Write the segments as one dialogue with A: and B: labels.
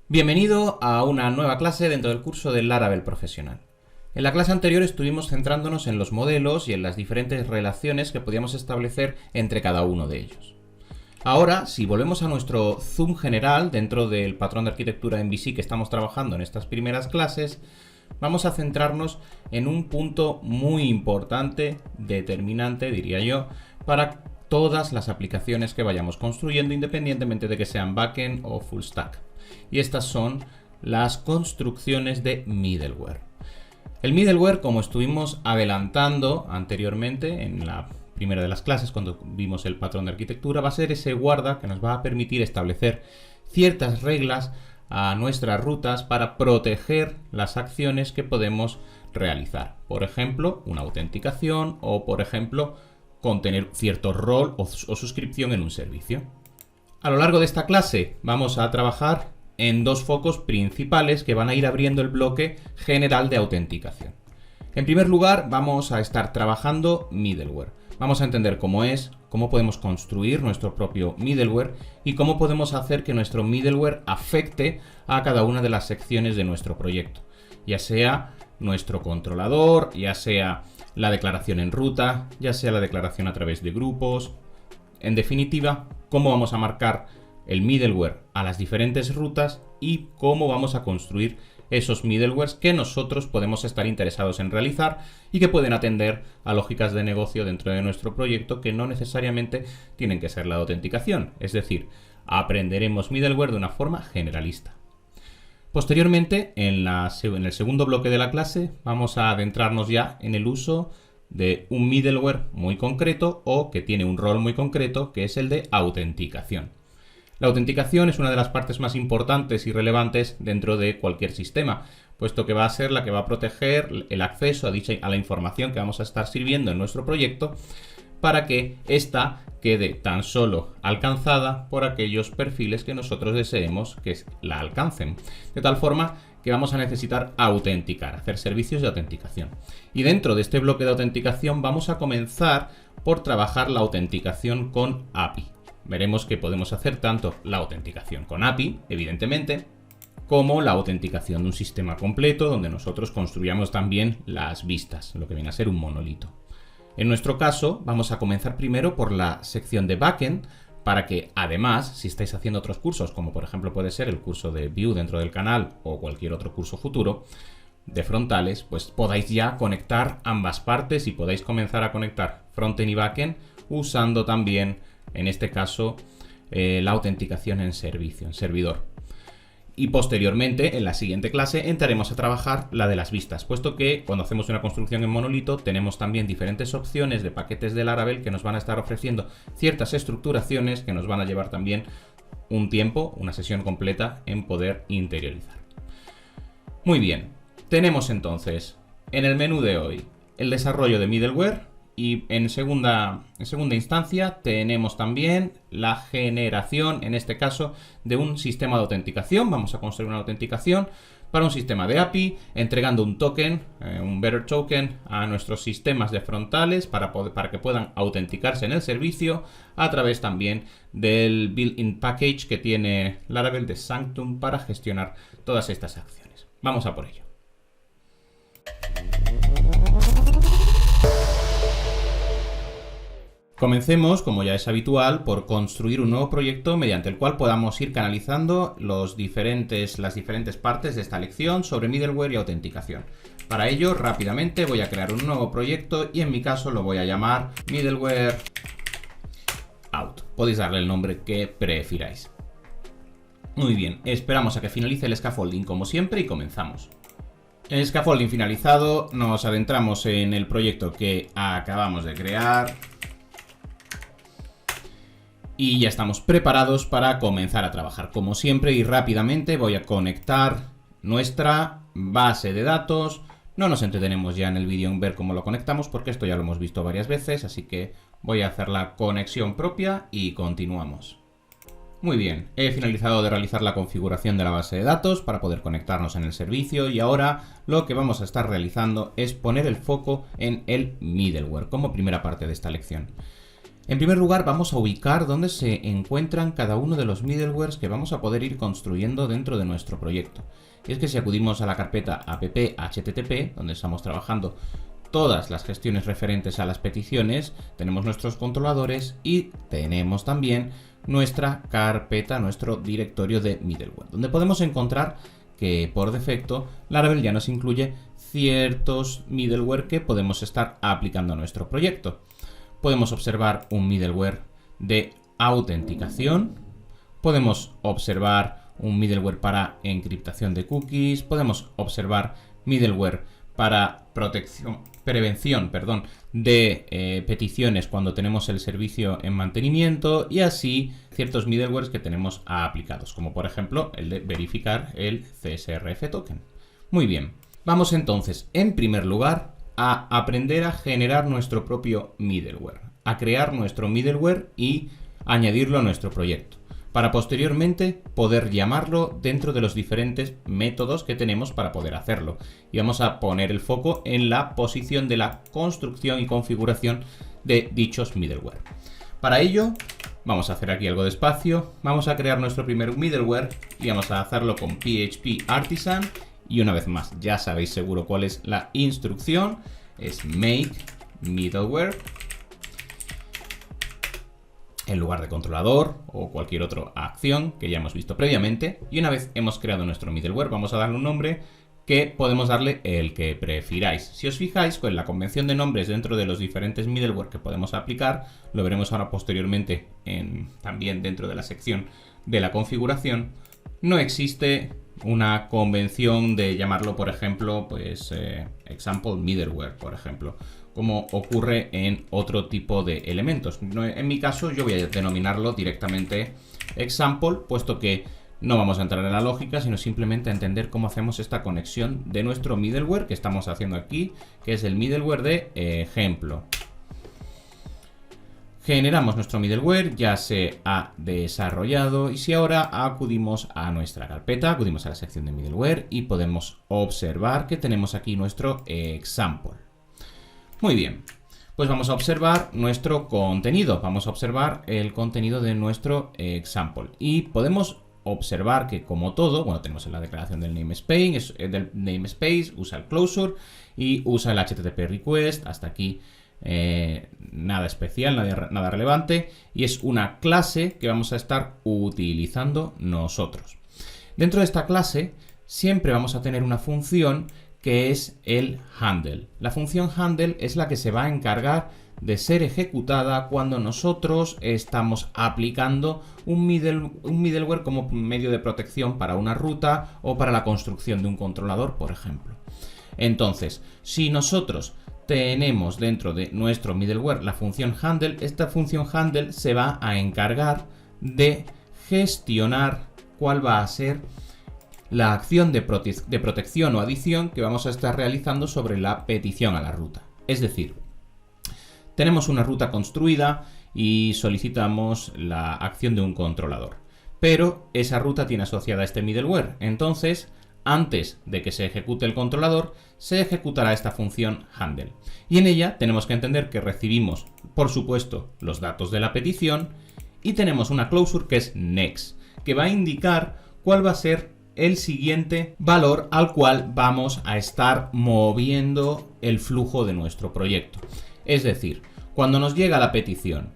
A: Bienvenido a una nueva clase dentro del curso del Laravel Profesional. En la clase anterior estuvimos centrándonos en los modelos y en las diferentes relaciones que podíamos establecer entre cada uno de ellos. Ahora, si volvemos a nuestro zoom general dentro del patrón de arquitectura MVC que estamos trabajando en estas primeras clases, vamos a centrarnos en un punto muy importante, determinante, diría yo, para todas las aplicaciones que vayamos construyendo, independientemente de que sean backend o full stack. Y estas son las construcciones de middleware. El middleware, como estuvimos adelantando anteriormente en la primera de las clases cuando vimos el patrón de arquitectura, va a ser ese guarda que nos va a permitir establecer ciertas reglas a nuestras rutas para proteger las acciones que podemos realizar. Por ejemplo, una autenticación o, por ejemplo, contener cierto rol o suscripción en un servicio. A lo largo de esta clase vamos a trabajar en dos focos principales que van a ir abriendo el bloque general de autenticación. En primer lugar, vamos a estar trabajando middleware. Vamos a entender cómo es, cómo podemos construir nuestro propio middleware y cómo podemos hacer que nuestro middleware afecte a cada una de las secciones de nuestro proyecto. Ya sea nuestro controlador, ya sea la declaración en ruta, ya sea la declaración a través de grupos. En definitiva, cómo vamos a marcar el middleware a las diferentes rutas y cómo vamos a construir esos middlewares que nosotros podemos estar interesados en realizar y que pueden atender a lógicas de negocio dentro de nuestro proyecto que no necesariamente tienen que ser la de autenticación. Es decir, aprenderemos middleware de una forma generalista. Posteriormente, en el segundo bloque de la clase, vamos a adentrarnos ya en el uso de un middleware muy concreto o que tiene un rol muy concreto, que es el de autenticación. La autenticación es una de las partes más importantes y relevantes dentro de cualquier sistema, puesto que va a ser la que va a proteger el acceso a la información que vamos a estar sirviendo en nuestro proyecto para que ésta quede tan solo alcanzada por aquellos perfiles que nosotros deseemos que la alcancen. De tal forma que vamos a necesitar autenticar, hacer servicios de autenticación. Y dentro de este bloque de autenticación vamos a comenzar por trabajar la autenticación con API. Veremos que podemos hacer tanto la autenticación con API, evidentemente, como la autenticación de un sistema completo donde nosotros construyamos también las vistas, lo que viene a ser un monolito. En nuestro caso, vamos a comenzar primero por la sección de backend para que, además, si estáis haciendo otros cursos, como por ejemplo puede ser el curso de Vue dentro del canal o cualquier otro curso futuro de frontales, pues podáis ya conectar ambas partes y podáis comenzar a conectar frontend y backend usando también, en este caso, la autenticación en servicio, en servidor. Y posteriormente, en la siguiente clase, entraremos a trabajar la de las vistas, puesto que cuando hacemos una construcción en monolito tenemos también diferentes opciones de paquetes de Laravel que nos van a estar ofreciendo ciertas estructuraciones que nos van a llevar también un tiempo, una sesión completa en poder interiorizar. Muy bien, tenemos entonces en el menú de hoy el desarrollo de middleware. Y en segunda instancia tenemos también la generación, en este caso, de un sistema de autenticación. Vamos a construir una autenticación para un sistema de API, entregando un token, un Better Token, a nuestros sistemas de frontales para que puedan autenticarse en el servicio a través también del built-in package que tiene Laravel de Sanctum para gestionar todas estas acciones. Vamos a por ello. Comencemos, como ya es habitual, por construir un nuevo proyecto mediante el cual podamos ir canalizando las diferentes partes de esta lección sobre middleware y autenticación. Para ello, rápidamente voy a crear un nuevo proyecto y en mi caso lo voy a llamar middleware out. Podéis darle el nombre que prefiráis. Muy bien, esperamos a que finalice el scaffolding como siempre y comenzamos. El scaffolding finalizado, nos adentramos en el proyecto que acabamos de crear. Y ya estamos preparados para comenzar a trabajar. Como siempre y rápidamente voy a conectar nuestra base de datos. No nos entretenemos ya en el vídeo en ver cómo lo conectamos porque esto ya lo hemos visto varias veces, así que voy a hacer la conexión propia y continuamos. Muy bien, he finalizado de realizar la configuración de la base de datos para poder conectarnos en el servicio y ahora lo que vamos a estar realizando es poner el foco en el middleware como primera parte de esta lección. En primer lugar, vamos a ubicar dónde se encuentran cada uno de los middlewares que vamos a poder ir construyendo dentro de nuestro proyecto. Y es que si acudimos a la carpeta app.http, donde estamos trabajando todas las gestiones referentes a las peticiones, tenemos nuestros controladores y tenemos también nuestra carpeta, nuestro directorio de middleware, donde podemos encontrar que por defecto Laravel ya nos incluye ciertos middleware que podemos estar aplicando a nuestro proyecto. Podemos observar un middleware de autenticación, podemos observar un middleware para encriptación de cookies, podemos observar middleware para prevención de peticiones cuando tenemos el servicio en mantenimiento y así ciertos middlewares que tenemos aplicados, como por ejemplo el de verificar el CSRF token. Muy bien, vamos entonces en primer lugar a aprender a generar nuestro propio middleware, a crear nuestro middleware y añadirlo a nuestro proyecto, para posteriormente poder llamarlo dentro de los diferentes métodos que tenemos para poder hacerlo. Y vamos a poner el foco en la posición de la construcción y configuración de dichos middleware. Para ello, vamos a hacer aquí algo de espacio, vamos a crear nuestro primer middleware y vamos a hacerlo con PHP Artisan. Y una vez más, ya sabéis seguro cuál es la instrucción, es make middleware en lugar de controlador o cualquier otra acción que ya hemos visto previamente. Y una vez hemos creado nuestro middleware, vamos a darle un nombre que podemos darle el que prefiráis. Si os fijáis, con la convención de nombres dentro de los diferentes middleware que podemos aplicar, lo veremos ahora posteriormente también dentro de la sección de la configuración, no existe una convención de llamarlo, por ejemplo, example middleware, por ejemplo, como ocurre en otro tipo de elementos. En mi caso, yo voy a denominarlo directamente example, puesto que no vamos a entrar en la lógica, sino simplemente a entender cómo hacemos esta conexión de nuestro middleware que estamos haciendo aquí, que es el middleware de ejemplo. Generamos nuestro middleware, ya se ha desarrollado y si ahora acudimos a nuestra carpeta, acudimos a la sección de middleware y podemos observar que tenemos aquí nuestro example. Muy bien, pues vamos a observar nuestro contenido, vamos a observar el contenido de nuestro example y podemos observar que como todo, bueno, tenemos en la declaración del namespace, usa el closure y usa el HTTP request, hasta aquí nada especial, nada relevante, y es una clase que vamos a estar utilizando nosotros. Dentro de esta clase siempre vamos a tener una función que es el handle. La función handle es la que se va a encargar de ser ejecutada cuando nosotros estamos aplicando un middleware como medio de protección para una ruta o para la construcción de un controlador, por ejemplo. Entonces, si nosotros tenemos dentro de nuestro middleware la función handle, esta función handle se va a encargar de gestionar cuál va a ser la acción de protección o adición que vamos a estar realizando sobre la petición a la ruta. Es decir, tenemos una ruta construida y solicitamos la acción de un controlador, pero esa ruta tiene asociada este middleware. Entonces, antes de que se ejecute el controlador, se ejecutará esta función handle. Y en ella tenemos que entender que recibimos, por supuesto, los datos de la petición y tenemos una closure que es next, que va a indicar cuál va a ser el siguiente valor al cual vamos a estar moviendo el flujo de nuestro proyecto. Es decir, cuando nos llega la petición,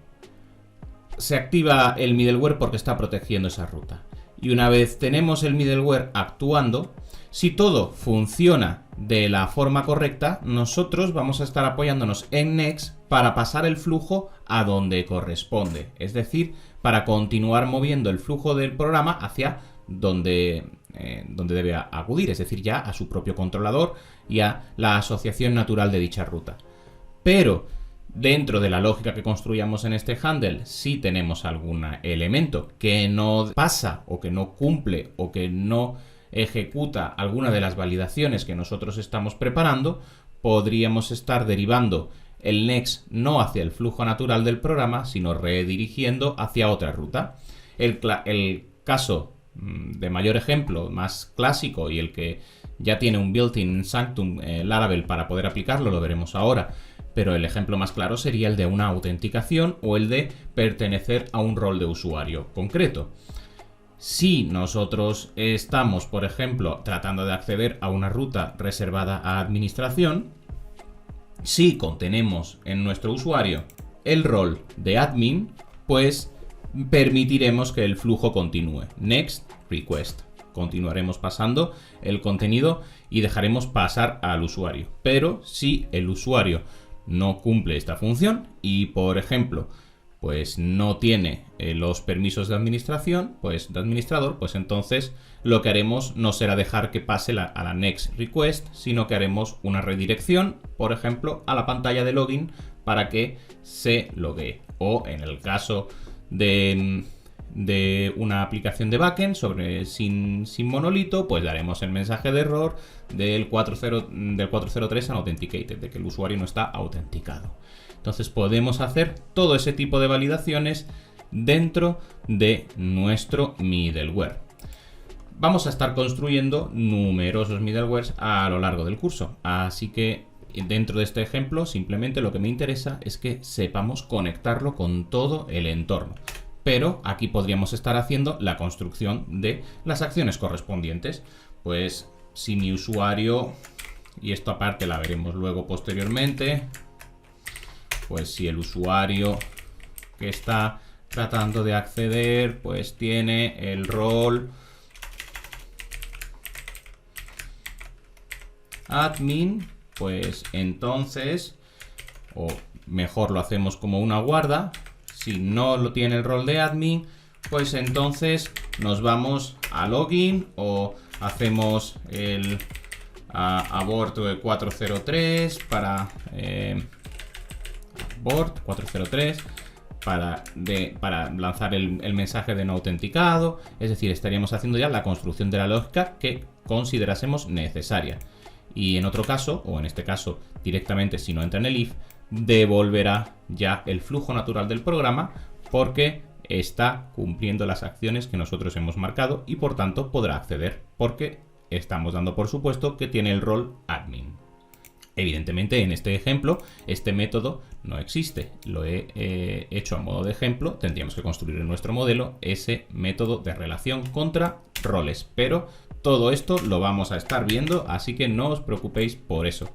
A: se activa el middleware porque está protegiendo esa ruta. Y una vez tenemos el middleware actuando, si todo funciona de la forma correcta, nosotros vamos a estar apoyándonos en next para pasar el flujo a donde corresponde. Es decir, para continuar moviendo el flujo del programa hacia donde debe acudir, es decir, ya a su propio controlador y a la asociación natural de dicha ruta. Pero dentro de la lógica que construyamos en este handle, si tenemos algún elemento que no pasa o que no cumple o que no ejecuta alguna de las validaciones que nosotros estamos preparando, podríamos estar derivando el next no hacia el flujo natural del programa, sino redirigiendo hacia otra ruta. El caso de mayor ejemplo, más clásico y el que ya tiene un built-in Sanctum Laravel para poder aplicarlo, lo veremos ahora, pero el ejemplo más claro sería el de una autenticación o el de pertenecer a un rol de usuario concreto. Si nosotros estamos, por ejemplo, tratando de acceder a una ruta reservada a administración, si contenemos en nuestro usuario el rol de admin, pues permitiremos que el flujo continúe. Next request. Continuaremos pasando el contenido y dejaremos pasar al usuario. Pero si el usuario no cumple esta función y, por ejemplo, pues no tiene los permisos de administración, pues de administrador, pues entonces lo que haremos no será dejar que pase a la next request, sino que haremos una redirección, por ejemplo, a la pantalla de login para que se loguee. O en el caso de una aplicación de backend sin monolito, pues daremos el mensaje de error del 403 unauthenticated, de que el usuario no está autenticado. Entonces podemos hacer todo ese tipo de validaciones dentro de nuestro middleware. Vamos a estar construyendo numerosos middlewares a lo largo del curso, así que dentro de este ejemplo simplemente lo que me interesa es que sepamos conectarlo con todo el entorno. Pero aquí podríamos estar haciendo la construcción de las acciones correspondientes. Pues si mi usuario, y esto aparte la veremos luego posteriormente, pues si el usuario que está tratando de acceder pues tiene el rol admin, pues entonces, o mejor lo hacemos como una guarda. Si no lo tiene el rol de admin, pues entonces nos vamos a login o hacemos el abort 403 para abort 403 para lanzar el mensaje de no autenticado. Es decir, estaríamos haciendo ya la construcción de la lógica que considerásemos necesaria. Y en otro caso, o en este caso directamente si no entra en el if, devolverá ya el flujo natural del programa porque está cumpliendo las acciones que nosotros hemos marcado y por tanto podrá acceder porque estamos dando por supuesto que tiene el rol admin. Evidentemente en este ejemplo este método no existe, lo he hecho a modo de ejemplo. Tendríamos que construir en nuestro modelo ese método de relación contra roles, pero todo esto lo vamos a estar viendo, así que no os preocupéis por eso,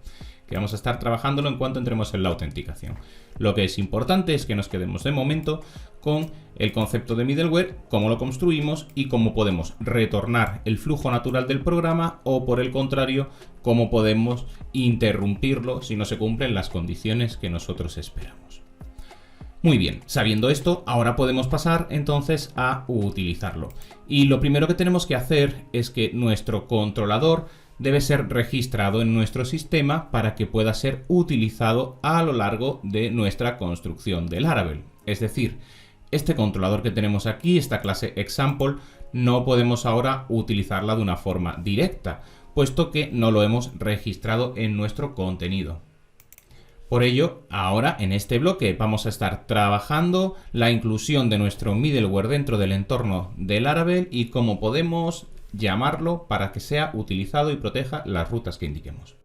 A: que vamos a estar trabajándolo en cuanto entremos en la autenticación. Lo que es importante es que nos quedemos de momento con el concepto de middleware, cómo lo construimos y cómo podemos retornar el flujo natural del programa o, por el contrario, cómo podemos interrumpirlo si no se cumplen las condiciones que nosotros esperamos. Muy bien, sabiendo esto, ahora podemos pasar entonces a utilizarlo. Y lo primero que tenemos que hacer es que nuestro controlador debe ser registrado en nuestro sistema para que pueda ser utilizado a lo largo de nuestra construcción de Laravel. Es decir, este controlador que tenemos aquí, esta clase example, no podemos ahora utilizarla de una forma directa, puesto que no lo hemos registrado en nuestro contenido. Por ello, ahora en este bloque vamos a estar trabajando la inclusión de nuestro middleware dentro del entorno de Laravel y cómo podemos llamarlo para que sea utilizado y proteja las rutas que indiquemos.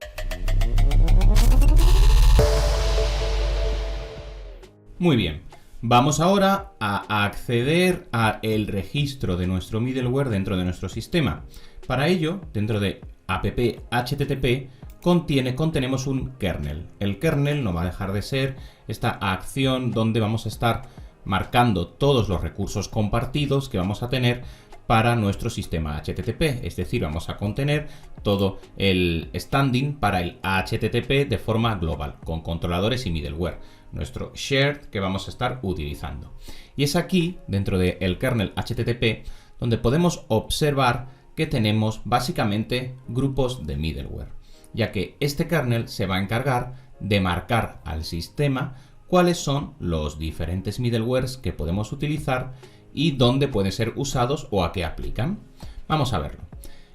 A: Muy bien, vamos ahora a acceder al registro de nuestro middleware dentro de nuestro sistema. Para ello, dentro de app http contenemos un kernel. El kernel no va a dejar de ser esta acción donde vamos a estar marcando todos los recursos compartidos que vamos a tener para nuestro sistema HTTP, es decir, vamos a contener todo el standing para el HTTP de forma global, con controladores y middleware, nuestro shared que vamos a estar utilizando. Y es aquí, dentro del kernel HTTP, donde podemos observar que tenemos básicamente grupos de middleware, ya que este kernel se va a encargar de marcar al sistema cuáles son los diferentes middlewares que podemos utilizar y dónde pueden ser usados o a qué aplican. Vamos a verlo.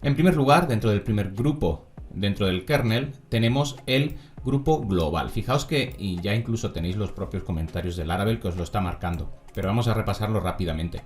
A: En primer lugar, dentro del primer grupo, dentro del kernel, tenemos el grupo global. Fijaos que y ya incluso tenéis los propios comentarios de Laravel que os lo está marcando, pero vamos a repasarlo rápidamente.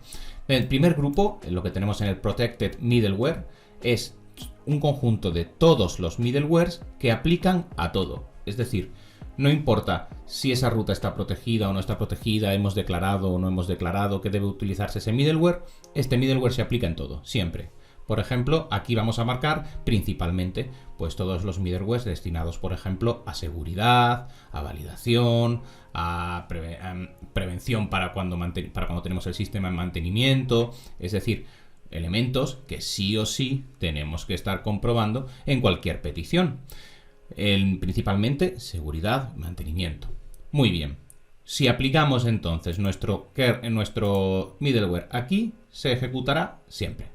A: El primer grupo, lo que tenemos en el Protected Middleware, es un conjunto de todos los middlewares que aplican a todo. Es decir, No importa si esa ruta está protegida o no está protegida, hemos declarado o no hemos declarado que debe utilizarse ese middleware, este middleware se aplica en todo, siempre. Por ejemplo, aquí vamos a marcar principalmente pues todos los middlewares destinados, por ejemplo, a seguridad, a validación, a prevención para cuando tenemos el sistema en mantenimiento, es decir, elementos que sí o sí tenemos que estar comprobando en cualquier petición. Principalmente seguridad, mantenimiento. Muy bien. Si aplicamos entonces nuestro middleware aquí, se ejecutará siempre.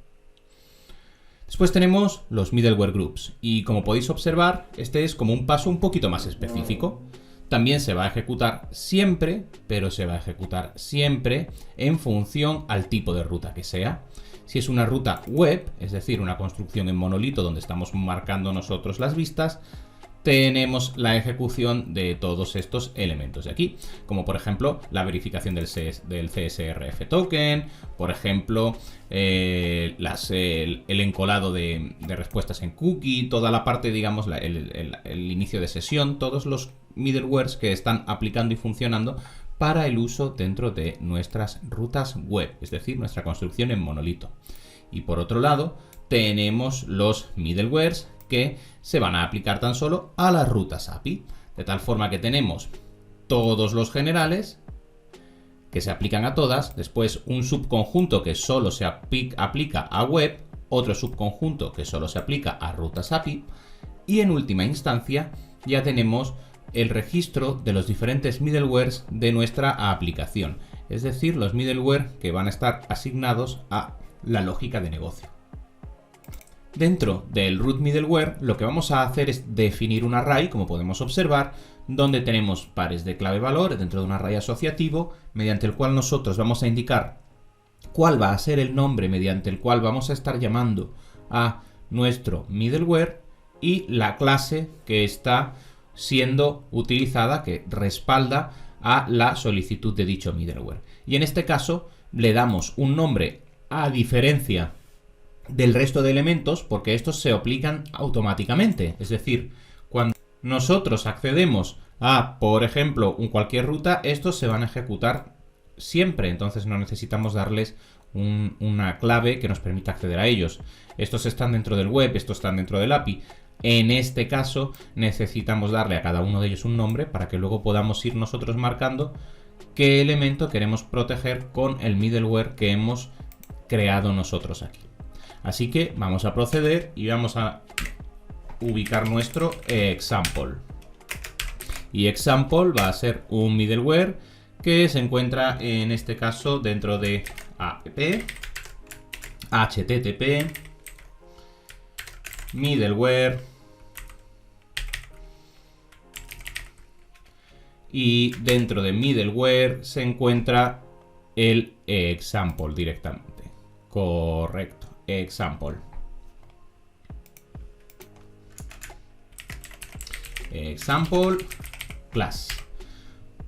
A: Después tenemos los middleware groups y como podéis observar, este es como un paso un poquito más específico. También se va a ejecutar siempre, pero se va a ejecutar siempre en función al tipo de ruta que sea. Si es una ruta web, es decir, una construcción en monolito donde estamos marcando nosotros las vistas, tenemos la ejecución de todos estos elementos de aquí, como por ejemplo la verificación del CSRF token, por ejemplo el encolado de respuestas en cookie, toda la parte, digamos, el inicio de sesión, todos los middlewares que están aplicando y funcionando para el uso dentro de nuestras rutas web, es decir, nuestra construcción en monolito. Y por otro lado, tenemos los middlewares que se van a aplicar tan solo a las rutas API, de tal forma que tenemos todos los generales que se aplican a todas, después un subconjunto que solo se aplica a web, otro subconjunto que solo se aplica a rutas API y en última instancia ya tenemos el registro de los diferentes middlewares de nuestra aplicación, es decir, los middleware que van a estar asignados a la lógica de negocio. Dentro del root middleware lo que vamos a hacer es definir un array, como podemos observar, donde tenemos pares de clave-valor dentro de un array asociativo, mediante el cual nosotros vamos a indicar cuál va a ser el nombre mediante el cual vamos a estar llamando a nuestro middleware y la clase que está siendo utilizada, que respalda a la solicitud de dicho middleware. Y en este caso le damos un nombre a diferencia del resto de elementos porque estos se aplican automáticamente. Es decir, cuando nosotros accedemos a, por ejemplo, cualquier ruta, estos se van a ejecutar siempre. Entonces no necesitamos darles una clave que nos permita acceder a ellos. Estos están dentro del web, estos están dentro del API. En este caso necesitamos darle a cada uno de ellos un nombre para que luego podamos ir nosotros marcando qué elemento queremos proteger con el middleware que hemos creado nosotros aquí. Así que vamos a proceder y vamos a ubicar nuestro example. Y example va a ser un middleware que se encuentra en este caso dentro de app, http, middleware y dentro de middleware se encuentra el example directamente. Correcto. Example. Example class.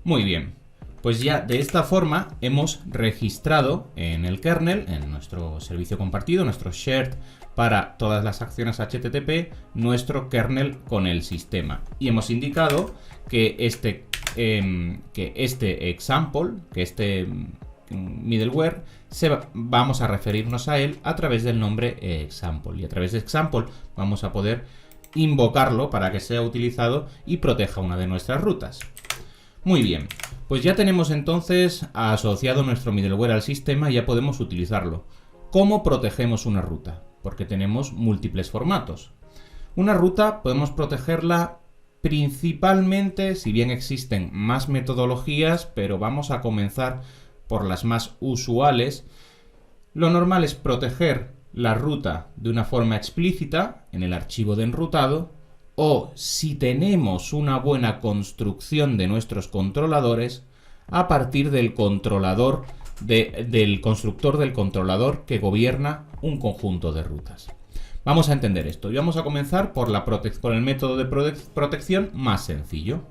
A: Muy bien. Pues ya de esta forma hemos registrado en el kernel, en nuestro servicio compartido, nuestro shared para todas las acciones HTTP, nuestro kernel con el sistema. Y hemos indicado que este example, que este middleware, vamos a referirnos a él a través del nombre example. Y a través de example vamos a poder invocarlo para que sea utilizado y proteja una de nuestras rutas. Muy bien, pues ya tenemos entonces asociado nuestro middleware al sistema y ya podemos utilizarlo. ¿Cómo protegemos una ruta? Porque tenemos múltiples formatos. Una ruta podemos protegerla principalmente, si bien existen más metodologías, pero vamos a comenzar por las más usuales. Lo normal es proteger la ruta de una forma explícita en el archivo de enrutado, o si tenemos una buena construcción de nuestros controladores, a partir del controlador del constructor del controlador que gobierna un conjunto de rutas. Vamos a entender esto y vamos a comenzar por el método de protección más sencillo.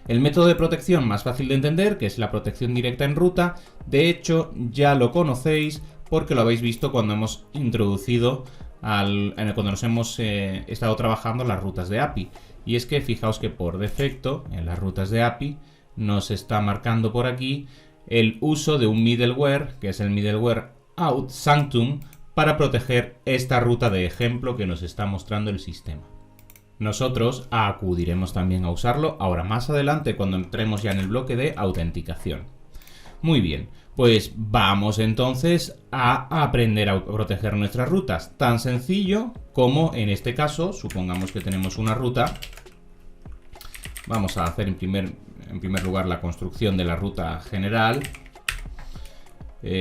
A: El método de protección más fácil de entender, que es la protección directa en ruta, de hecho ya lo conocéis porque lo habéis visto cuando hemos introducido, cuando nos hemos estado trabajando las rutas de API. Y es que fijaos que por defecto en las rutas de API nos está marcando por aquí el uso de un middleware, que es el middleware out sanctum, para proteger esta ruta de ejemplo que nos está mostrando el sistema. Nosotros acudiremos también a usarlo ahora más adelante cuando entremos ya en el bloque de autenticación. Muy bien, pues vamos entonces a aprender a proteger nuestras rutas. Tan sencillo como en este caso, supongamos que tenemos una ruta. Vamos a hacer en primer lugar la construcción de la ruta general.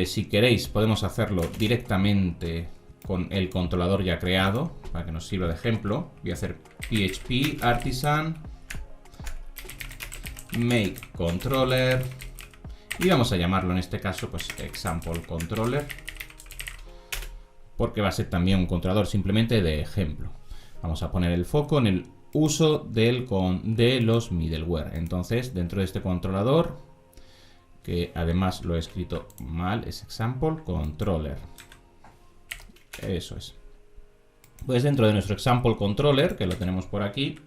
A: Si queréis podemos hacerlo directamente con el controlador ya creado, para que nos sirva de ejemplo. Voy a hacer php artisan make controller y vamos a llamarlo en este caso pues example controller, porque va a ser también un controlador simplemente de ejemplo. Vamos a poner el foco en el uso de los middleware. Entonces, dentro de este controlador, que además lo he escrito mal, es example controller. Eso es. Pues dentro de nuestro example controller, que lo tenemos por aquí,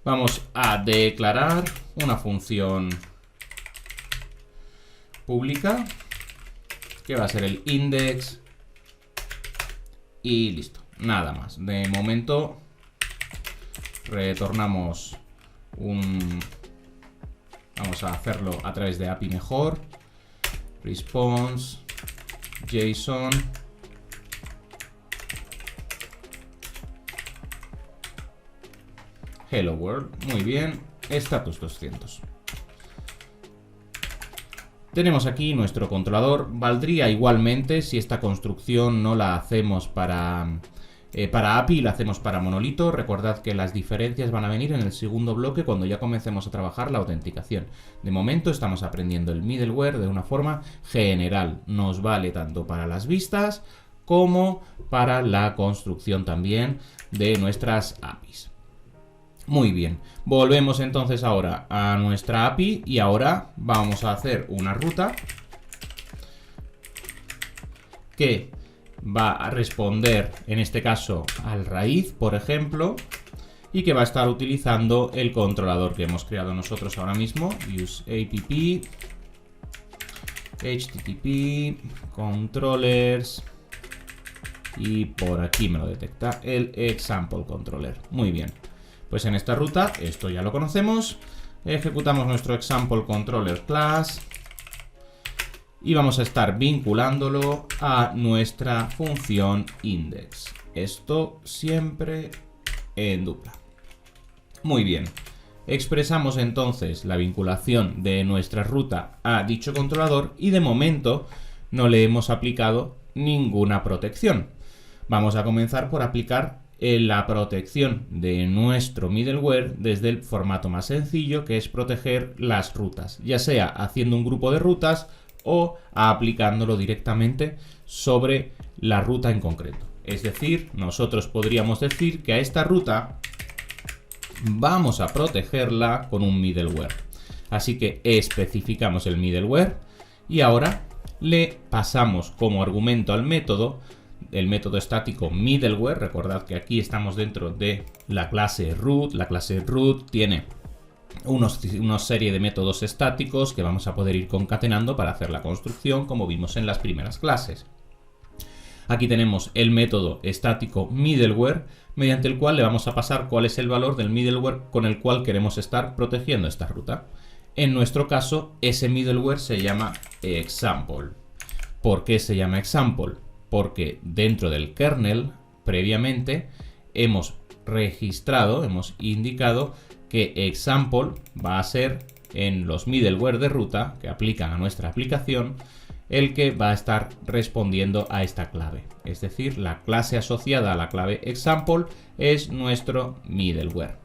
A: vamos a declarar una función pública que va a ser el index y listo, nada más. De momento retornamos vamos a hacerlo a través de API mejor, response JSON hello world. Muy bien, status 200. Tenemos aquí nuestro controlador. Valdría igualmente si esta construcción no la hacemos para API, la hacemos para monolito. Recordad que las diferencias van a venir en el segundo bloque cuando ya comencemos a trabajar la autenticación. De momento estamos aprendiendo el middleware de una forma general. Nos vale tanto para las vistas como para la construcción también de nuestras APIs. Muy bien, volvemos entonces ahora a nuestra API y ahora vamos a hacer una ruta que va a responder en este caso al raíz, por ejemplo, y que va a estar utilizando el controlador que hemos creado nosotros ahora mismo, useApp http controllers, y por aquí me lo detecta el example controller. Muy bien. Pues en esta ruta, esto ya lo conocemos, ejecutamos nuestro example controller class y vamos a estar vinculándolo a nuestra función index. Esto siempre en dupla. Muy bien. Expresamos entonces la vinculación de nuestra ruta a dicho controlador y de momento no le hemos aplicado ninguna protección. Vamos a comenzar por aplicar la protección de nuestro middleware desde el formato más sencillo, que es proteger las rutas, ya sea haciendo un grupo de rutas o aplicándolo directamente sobre la ruta en concreto. Es decir, nosotros podríamos decir que a esta ruta vamos a protegerla con un middleware. Así que especificamos el middleware y ahora le pasamos como argumento al método el método estático middleware. Recordad que aquí estamos dentro de la clase root. La clase root tiene una serie de métodos estáticos que vamos a poder ir concatenando para hacer la construcción, como vimos en las primeras clases. Aquí tenemos el método estático middleware, mediante el cual le vamos a pasar cuál es el valor del middleware con el cual queremos estar protegiendo esta ruta. En nuestro caso, ese middleware se llama example. ¿Por qué se llama example? Porque dentro del kernel, previamente, hemos registrado, hemos indicado que example va a ser en los middleware de ruta que aplican a nuestra aplicación el que va a estar respondiendo a esta clave. Es decir, la clase asociada a la clave example es nuestro middleware.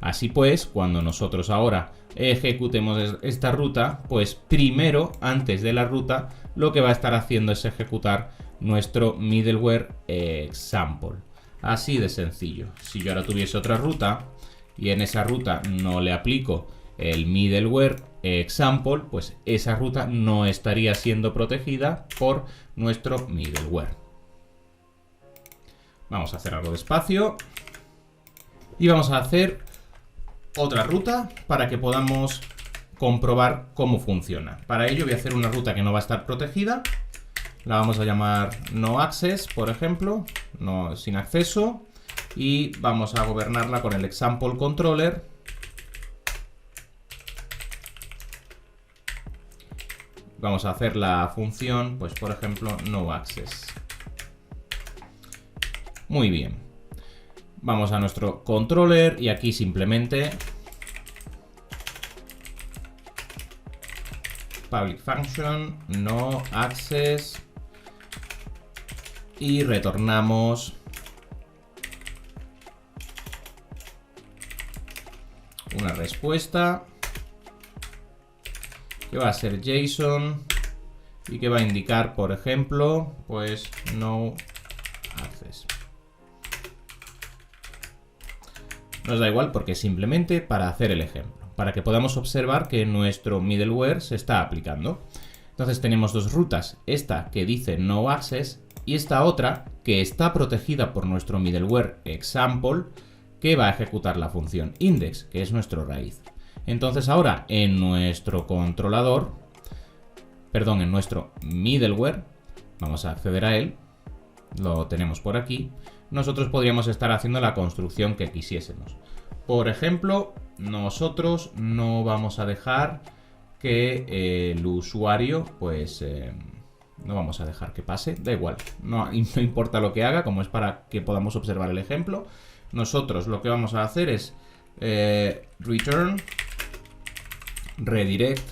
A: Así pues, cuando nosotros ahora ejecutemos esta ruta, pues primero, antes de la ruta, lo que va a estar haciendo es ejecutar nuestro middleware example. Así de sencillo. Si yo ahora tuviese otra ruta y en esa ruta no le aplico el middleware example, pues esa ruta no estaría siendo protegida por nuestro middleware. Vamos a hacer algo despacio. Y vamos a hacer otra ruta para que podamos comprobar cómo funciona. Para ello voy a hacer una ruta que no va a estar protegida. La vamos a llamar no access, por ejemplo, no, sin acceso. Y vamos a gobernarla con el example controller. Vamos a hacer la función, pues por ejemplo, no access. Muy bien. Vamos a nuestro controller y aquí simplemente public function no access y retornamos una respuesta que va a ser JSON y que va a indicar, por ejemplo, pues no access. Nos da igual porque simplemente para hacer el ejemplo, para que podamos observar que nuestro middleware se está aplicando. Entonces tenemos dos rutas, esta que dice no access y esta otra que está protegida por nuestro middleware example que va a ejecutar la función index, que es nuestro raíz. Entonces ahora en nuestro controlador, perdón, en nuestro middleware, vamos a acceder a él, lo tenemos por aquí. Nosotros podríamos estar haciendo la construcción que quisiésemos. Por ejemplo, nosotros no vamos a dejar que el usuario, pues no vamos a dejar que pase, da igual, no importa lo que haga, como es para que podamos observar el ejemplo. Nosotros lo que vamos a hacer es return redirect.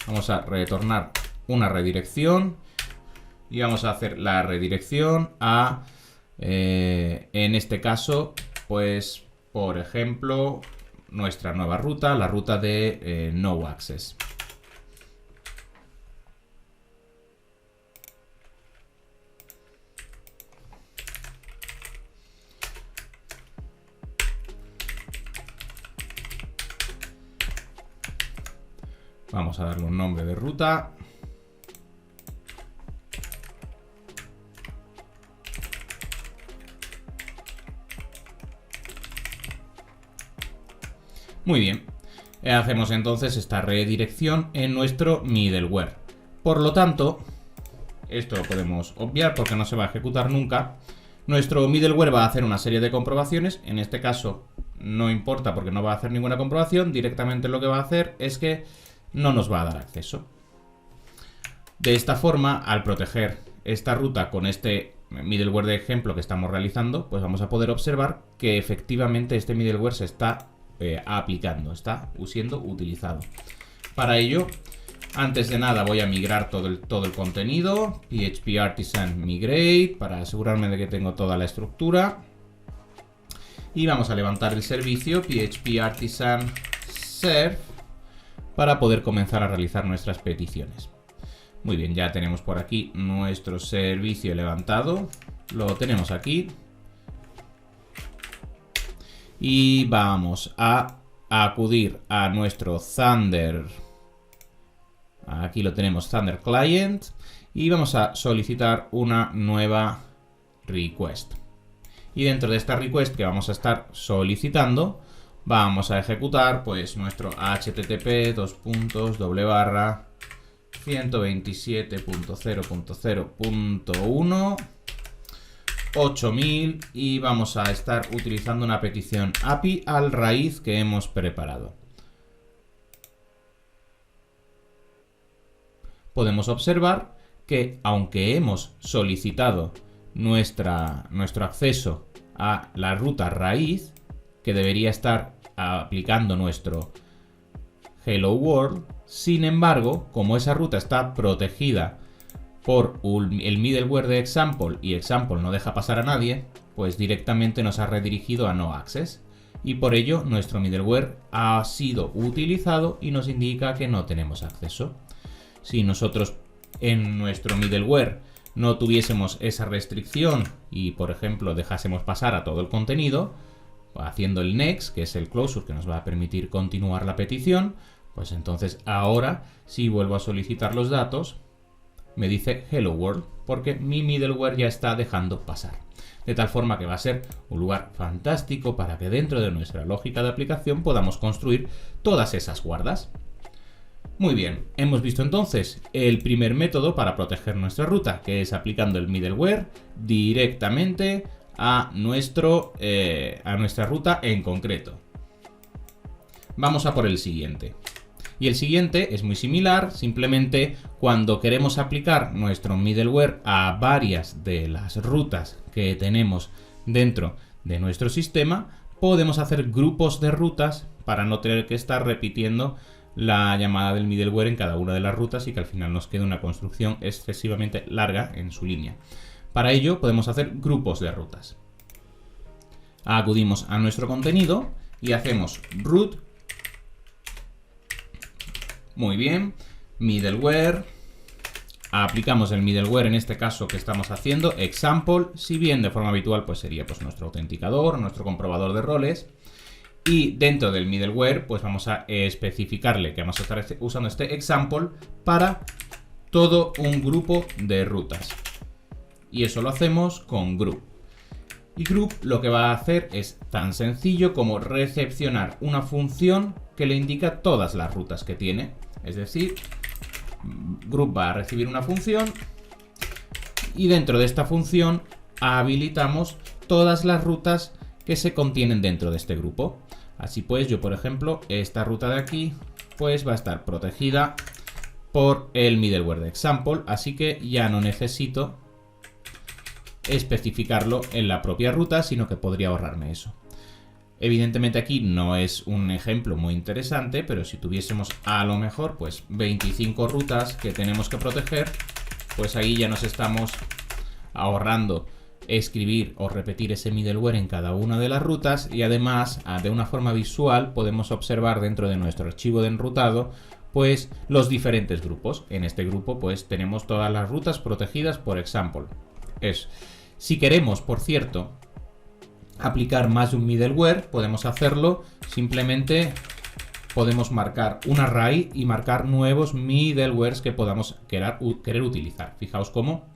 A: Vamos a retornar una redirección. Y vamos a hacer la redirección a, en este caso, pues, por ejemplo, nuestra nueva ruta, la ruta de no access. Vamos a darle un nombre de ruta. Muy bien, hacemos entonces esta redirección en nuestro middleware. Por lo tanto, esto lo podemos obviar porque no se va a ejecutar nunca. Nuestro middleware va a hacer una serie de comprobaciones. En este caso no importa porque no va a hacer ninguna comprobación. Directamente lo que va a hacer es que no nos va a dar acceso. De esta forma, al proteger esta ruta con este middleware de ejemplo que estamos realizando, pues vamos a poder observar que efectivamente este middleware se está aplicando, está siendo utilizado. Para ello, antes de nada voy a migrar todo el contenido, PHP Artisan Migrate, para asegurarme de que tengo toda la estructura. Y vamos a levantar el servicio PHP Artisan Serve para poder comenzar a realizar nuestras peticiones. Muy bien, ya tenemos por aquí nuestro servicio levantado, lo tenemos aquí. Y vamos a acudir a nuestro Thunder. Aquí lo tenemos, Thunder Client. Y vamos a solicitar una nueva request. Y dentro de esta request que vamos a estar solicitando, vamos a ejecutar pues nuestro http 127.0.0.1 8000 y vamos a estar utilizando una petición API al raíz que hemos preparado. Podemos observar que aunque hemos solicitado nuestro acceso a la ruta raíz, que debería estar aplicando nuestro Hello World, sin embargo, como esa ruta está protegida por el middleware de example y example no deja pasar a nadie, pues directamente nos ha redirigido a no access y por ello nuestro middleware ha sido utilizado y nos indica que no tenemos acceso. Si nosotros en nuestro middleware no tuviésemos esa restricción y por ejemplo dejásemos pasar a todo el contenido, haciendo el next, que es el closure que nos va a permitir continuar la petición, pues entonces ahora si vuelvo a solicitar los datos me dice Hello World, porque mi middleware ya está dejando pasar. de tal forma que va a ser un lugar fantástico para que dentro de nuestra lógica de aplicación podamos construir todas esas guardas. Muy bien, hemos visto entonces el primer método para proteger nuestra ruta, que es aplicando el middleware directamente a nuestra ruta en concreto. Vamos a por el siguiente. Y el siguiente es muy similar, simplemente cuando queremos aplicar nuestro middleware a varias de las rutas que tenemos dentro de nuestro sistema, podemos hacer grupos de rutas para no tener que estar repitiendo la llamada del middleware en cada una de las rutas y que al final nos quede una construcción excesivamente larga en su línea. Para ello podemos hacer grupos de rutas. Acudimos a nuestro contenido y hacemos root. Muy bien, middleware, aplicamos el middleware en este caso que estamos haciendo, example, si bien de forma habitual pues sería pues nuestro autenticador, nuestro comprobador de roles, y dentro del middleware pues vamos a especificarle que vamos a estar usando este example para todo un grupo de rutas, y eso lo hacemos con group. Y group lo que va a hacer es tan sencillo como recepcionar una función que le indica todas las rutas que tiene. Es decir, group va a recibir una función y dentro de esta función habilitamos todas las rutas que se contienen dentro de este grupo. Así pues, yo por ejemplo, esta ruta de aquí pues va a estar protegida por el middleware de example, así que ya no necesito especificarlo en la propia ruta, sino que podría ahorrarme eso. Evidentemente aquí no es un ejemplo muy interesante, pero si tuviésemos a lo mejor pues 25 rutas que tenemos que proteger, pues ahí ya nos estamos ahorrando escribir o repetir ese middleware en cada una de las rutas, y además de una forma visual podemos observar dentro de nuestro archivo de enrutado pues los diferentes grupos. En este grupo pues tenemos todas las rutas protegidas por example. Si queremos, por cierto, aplicar más de un middleware, podemos hacerlo, simplemente podemos marcar un array y marcar nuevos middlewares que podamos querer utilizar. Fijaos cómo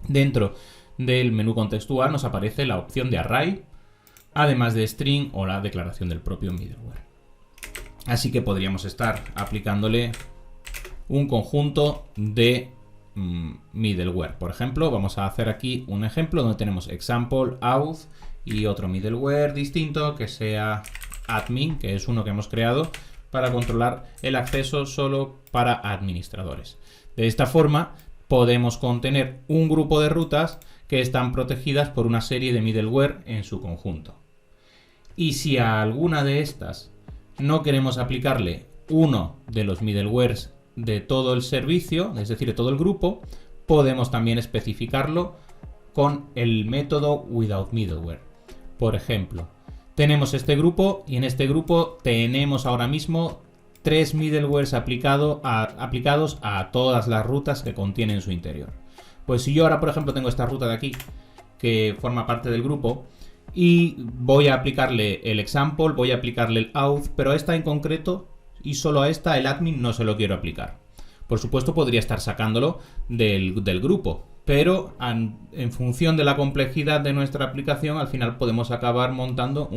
A: dentro del menú contextual nos aparece la opción de array, además de string o la declaración del propio middleware. Así que podríamos estar aplicándole un conjunto de middleware. Por ejemplo, vamos a hacer aquí un ejemplo donde tenemos example, auth y otro middleware distinto que sea admin, que es uno que hemos creado para controlar el acceso solo para administradores. De esta forma podemos contener un grupo de rutas que están protegidas por una serie de middleware en su conjunto. Y si a alguna de estas no queremos aplicarle uno de los middlewares de todo el servicio, es decir, de todo el grupo, podemos también especificarlo con el método withoutMiddleware. Por ejemplo, tenemos este grupo y en este grupo tenemos ahora mismo 3 middlewares aplicados a todas las rutas que contiene en su interior. Pues si yo ahora, por ejemplo, tengo esta ruta de aquí que forma parte del grupo y voy a aplicarle el example, voy a aplicarle el auth, pero a esta en concreto y solo a esta el admin no se lo quiero aplicar. Por supuesto podría estar sacándolo del grupo, pero en función de la complejidad de nuestra aplicación al final podemos acabar montando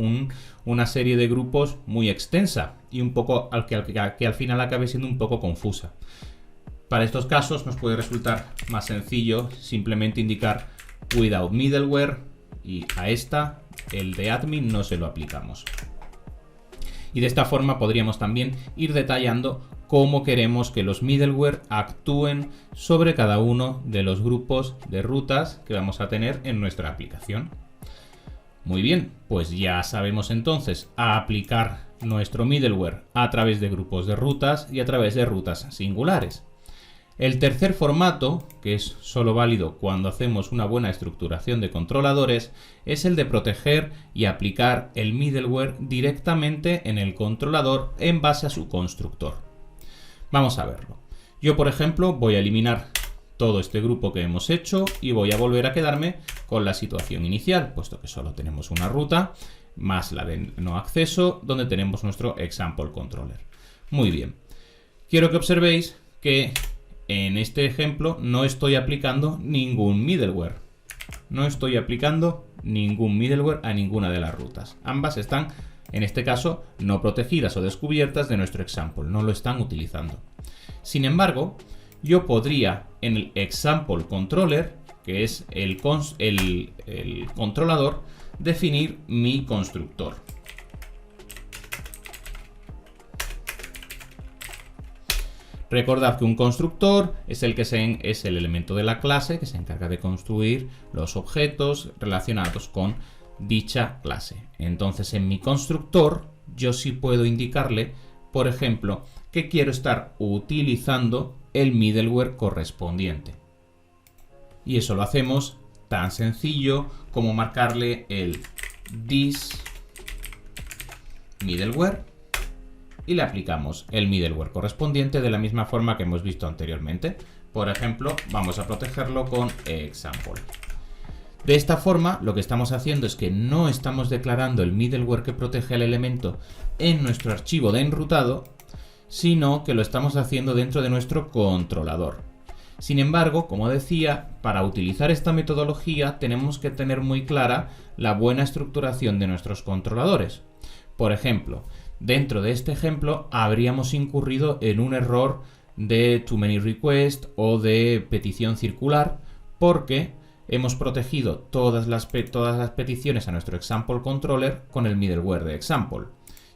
A: una serie de grupos muy extensa y un poco que al final acabe siendo un poco confusa. Para estos casos nos puede resultar más sencillo simplemente indicar without middleware y a esta, el de admin, no se lo aplicamos. Y de esta forma podríamos también ir detallando cómo queremos que los middleware actúen sobre cada uno de los grupos de rutas que vamos a tener en nuestra aplicación. Muy bien, pues ya sabemos entonces a aplicar nuestro middleware a través de grupos de rutas y a través de rutas singulares. El tercer formato, que es solo válido cuando hacemos una buena estructuración de controladores, es el de proteger y aplicar el middleware directamente en el controlador en base a su constructor. Vamos a verlo. Yo, por ejemplo, voy a eliminar todo este grupo que hemos hecho y voy a volver a quedarme con la situación inicial, puesto que solo tenemos una ruta más la de no acceso, donde tenemos nuestro example controller. Muy bien. Quiero que observéis que en este ejemplo no estoy aplicando ningún middleware. no estoy aplicando ningún middleware a ninguna de las rutas. Ambas están, en este caso, no protegidas o descubiertas de nuestro example, no lo están utilizando. Sin embargo, yo podría en el example controller, que es el controlador, definir mi constructor. Recordad que un constructor es el elemento de la clase que se encarga de construir los objetos relacionados con dicha clase. Entonces, en mi constructor yo sí puedo indicarle, por ejemplo, que quiero estar utilizando el middleware correspondiente. Y eso lo hacemos tan sencillo como marcarle el this middleware y le aplicamos el middleware correspondiente de la misma forma que hemos visto anteriormente. Por ejemplo, vamos a protegerlo con example. De esta forma, lo que estamos haciendo es que no estamos declarando el middleware que protege el elemento en nuestro archivo de enrutado, sino que lo estamos haciendo dentro de nuestro controlador. Sin embargo, como decía, para utilizar esta metodología tenemos que tener muy clara la buena estructuración de nuestros controladores. Por ejemplo, dentro de este ejemplo habríamos incurrido en un error de too many request o de petición circular porque hemos protegido todas las peticiones a nuestro example controller con el middleware de example.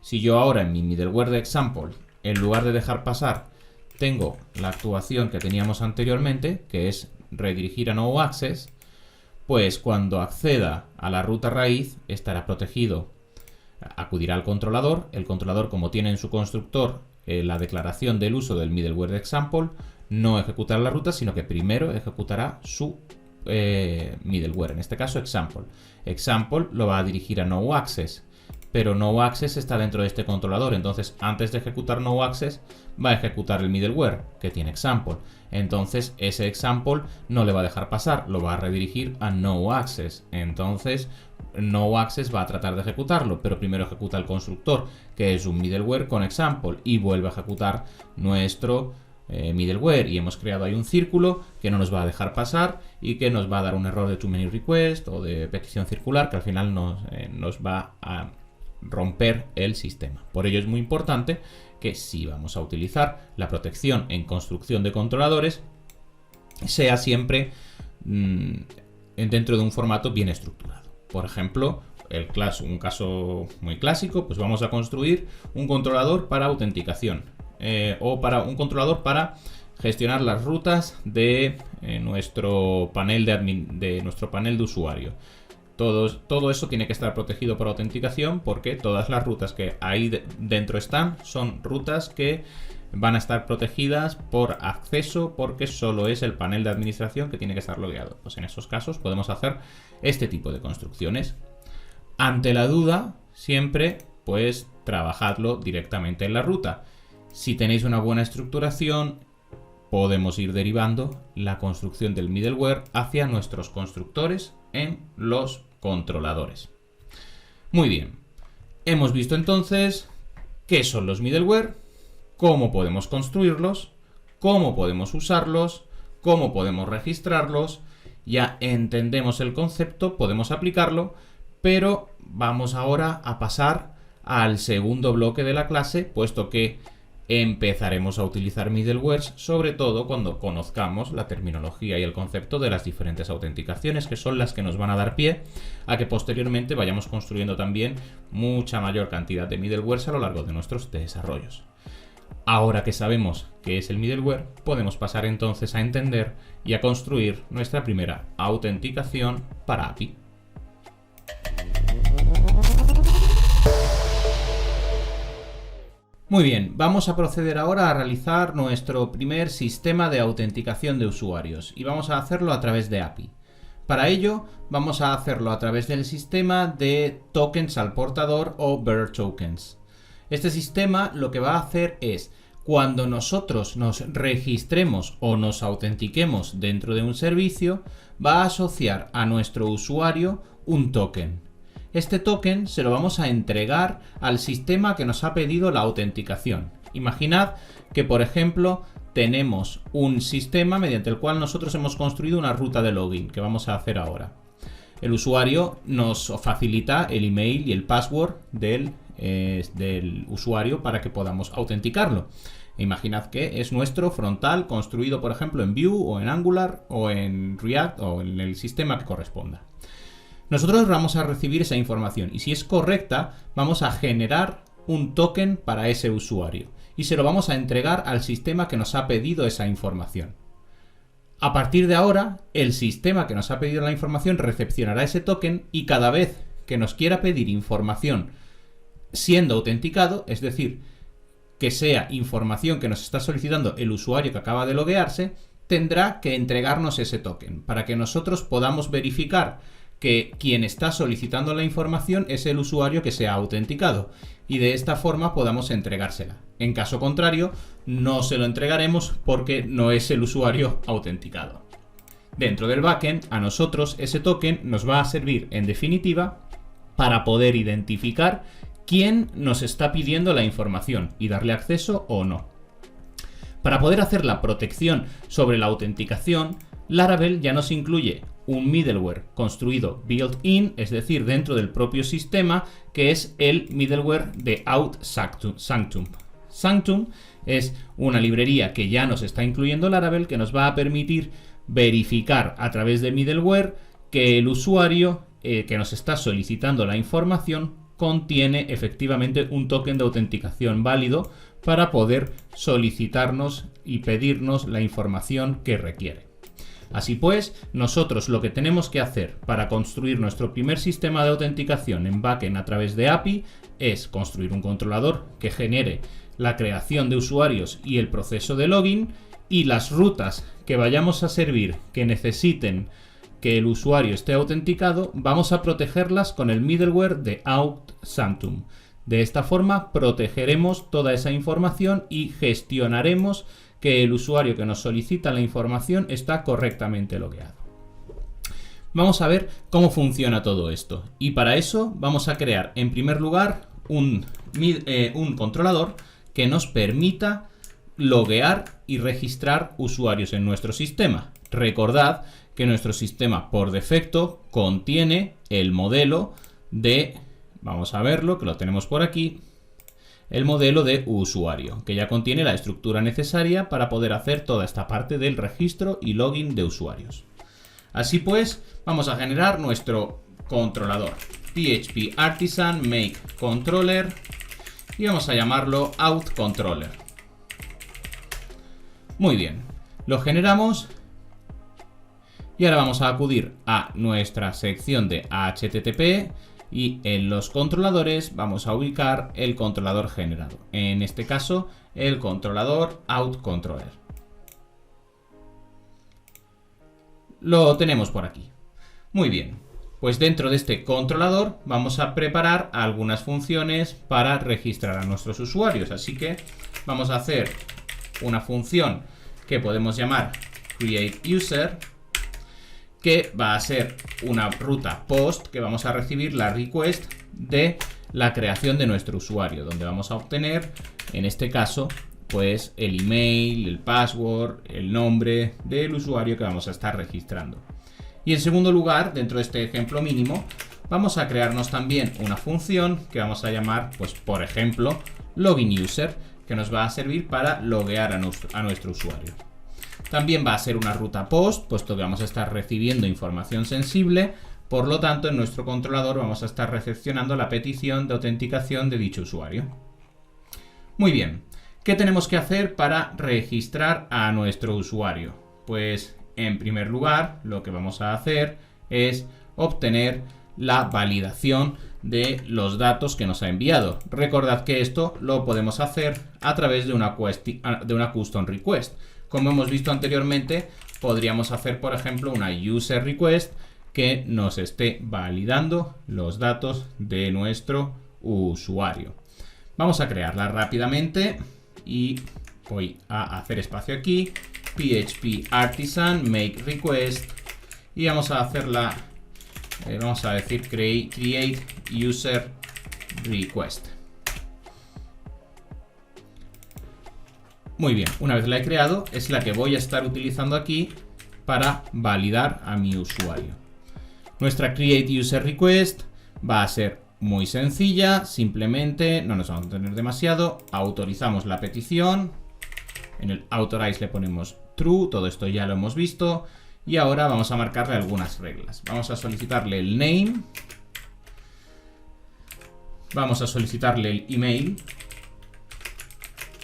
A: Si yo ahora en mi middleware de example, en lugar de dejar pasar, tengo la actuación que teníamos anteriormente, que es redirigir a no access, pues cuando acceda a la ruta raíz estará protegido. Acudirá al controlador. El controlador, como tiene en su constructor la declaración del uso del middleware de example, no ejecutará la ruta, sino que primero ejecutará su middleware, en este caso example. Example lo va a dirigir a no access, pero no access está dentro de este controlador, entonces antes de ejecutar no access va a ejecutar el middleware que tiene example. Entonces ese example no le va a dejar pasar, lo va a redirigir a no access. Entonces no access va a tratar de ejecutarlo, pero primero ejecuta el constructor, que es un middleware con example, y vuelve a ejecutar nuestro middleware, y hemos creado ahí un círculo que no nos va a dejar pasar y que nos va a dar un error de too many request o de petición circular que al final nos va a romper el sistema. Por ello es muy importante que si vamos a utilizar la protección en construcción de controladores sea siempre dentro de un formato bien estructurado. Por ejemplo, un caso muy clásico, pues vamos a construir un controlador para autenticación o para un controlador para gestionar las rutas de nuestro panel de usuario. Todo eso tiene que estar protegido por autenticación porque todas las rutas que ahí dentro están son rutas que van a estar protegidas por acceso porque solo es el panel de administración que tiene que estar logueado. Pues en esos casos podemos hacer este tipo de construcciones. Ante la duda, siempre pues trabajadlo directamente en la ruta. Si tenéis una buena estructuración, podemos ir derivando la construcción del middleware hacia nuestros constructores en los controladores. Muy bien, hemos visto entonces qué son los middleware, cómo podemos construirlos, cómo podemos usarlos, cómo podemos registrarlos. Ya entendemos el concepto, podemos aplicarlo, pero vamos ahora a pasar al segundo bloque de la clase, puesto que empezaremos a utilizar middlewares, sobre todo cuando conozcamos la terminología y el concepto de las diferentes autenticaciones, que son las que nos van a dar pie a que posteriormente vayamos construyendo también mucha mayor cantidad de middlewares a lo largo de nuestros desarrollos. Ahora que sabemos qué es el middleware, podemos pasar entonces a entender y a construir nuestra primera autenticación para API. Muy bien, vamos a proceder ahora a realizar nuestro primer sistema de autenticación de usuarios y vamos a hacerlo a través de API. Para ello, vamos a hacerlo a través del sistema de tokens al portador o bearer tokens. Este sistema lo que va a hacer es, cuando nosotros nos registremos o nos autentiquemos dentro de un servicio, va a asociar a nuestro usuario un token. Este token se lo vamos a entregar al sistema que nos ha pedido la autenticación. Imaginad que, por ejemplo, tenemos un sistema mediante el cual nosotros hemos construido una ruta de login, que vamos a hacer ahora. el usuario nos facilita el email y el password del usuario para que podamos autenticarlo. Imaginad que es nuestro frontal construido, por ejemplo, en Vue o en Angular o en React o en el sistema que corresponda. Nosotros vamos a recibir esa información y si es correcta, vamos a generar un token para ese usuario y se lo vamos a entregar al sistema que nos ha pedido esa información. A partir de ahora, el sistema que nos ha pedido la información recepcionará ese token y cada vez que nos quiera pedir información siendo autenticado, es decir, que sea información que nos está solicitando el usuario que acaba de loguearse, tendrá que entregarnos ese token para que nosotros podamos verificar que quien está solicitando la información es el usuario que se ha autenticado y de esta forma podamos entregársela. En caso contrario, no se lo entregaremos porque no es el usuario autenticado. Dentro del backend, a nosotros ese token nos va a servir en definitiva para poder identificar quién nos está pidiendo la información y darle acceso o no. Para poder hacer la protección sobre la autenticación, Laravel ya nos incluye un middleware construido built-in, es decir, dentro del propio sistema, que es el middleware de OutSanctum. Sanctum es una librería que ya nos está incluyendo Laravel que nos va a permitir verificar a través de middleware que el usuario que nos está solicitando la información contiene efectivamente un token de autenticación válido para poder solicitarnos y pedirnos la información que requiere. Así pues, nosotros lo que tenemos que hacer para construir nuestro primer sistema de autenticación en backend a través de API es construir un controlador que genere la creación de usuarios y el proceso de login y las rutas que vayamos a servir que necesiten que el usuario esté autenticado, vamos a protegerlas con el middleware de OutSanctum. De esta forma protegeremos toda esa información y gestionaremos que el usuario que nos solicita la información está correctamente logueado. Vamos a ver cómo funciona todo esto y para eso vamos a crear en primer lugar un controlador que nos permita loguear y registrar usuarios en nuestro sistema. Recordad que nuestro sistema por defecto contiene el modelo de, vamos a verlo, que lo tenemos por aquí, el modelo de usuario, que ya contiene la estructura necesaria para poder hacer toda esta parte del registro y login de usuarios. Así pues, vamos a generar nuestro controlador, PHP Artisan Make Controller, y vamos a llamarlo OutController. Muy bien, lo generamos. Y ahora vamos a acudir a nuestra sección de HTTP y en los controladores vamos a ubicar el controlador generado. En este caso, el controlador OutController. Lo tenemos por aquí. Muy bien, pues dentro de este controlador vamos a preparar algunas funciones para registrar a nuestros usuarios. Así que vamos a hacer una función que podemos llamar createUser, que va a ser una ruta post que vamos a recibir la request de la creación de nuestro usuario, donde vamos a obtener, en este caso, pues el email, el password, el nombre del usuario que vamos a estar registrando. Y en segundo lugar, dentro de este ejemplo mínimo, vamos a crearnos también una función que vamos a llamar, pues por ejemplo, loginUser, que nos va a servir para loguear a nuestro usuario. También va a ser una ruta post, puesto que vamos a estar recibiendo información sensible, por lo tanto en nuestro controlador vamos a estar recepcionando la petición de autenticación de dicho usuario. Muy bien, ¿qué tenemos que hacer para registrar a nuestro usuario? Pues en primer lugar lo que vamos a hacer es obtener la validación de los datos que nos ha enviado. Recordad que esto lo podemos hacer a través de una custom request. Como hemos visto anteriormente, podríamos hacer, por ejemplo, una user request que nos esté validando los datos de nuestro usuario. Vamos a crearla rápidamente y voy a hacer espacio aquí, PHP Artisan Make Request, y vamos a hacerla, vamos a decir create user request. Muy bien, una vez la he creado, es la que voy a estar utilizando aquí para validar a mi usuario. Nuestra create user request va a ser muy sencilla, simplemente no nos vamos a tener demasiado, autorizamos la petición, en el authorize le ponemos true, todo esto ya lo hemos visto, y ahora vamos a marcarle algunas reglas. Vamos a solicitarle el name, vamos a solicitarle el email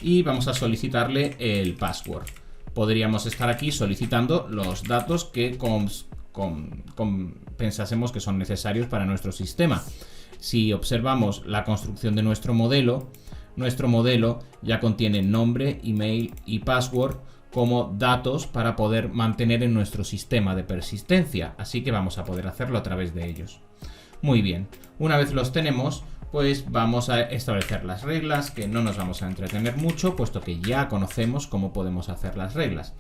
A: y vamos a solicitarle el password. Podríamos estar aquí solicitando los datos que pensásemos que son necesarios para nuestro sistema. Si observamos la construcción de nuestro modelo ya contiene nombre, email y password como datos para poder mantener en nuestro sistema de persistencia, así que vamos a poder hacerlo a través de ellos. Muy bien, una vez los tenemos, pues vamos a establecer las reglas, que no nos vamos a entretener mucho, puesto que ya conocemos cómo podemos hacer las reglas.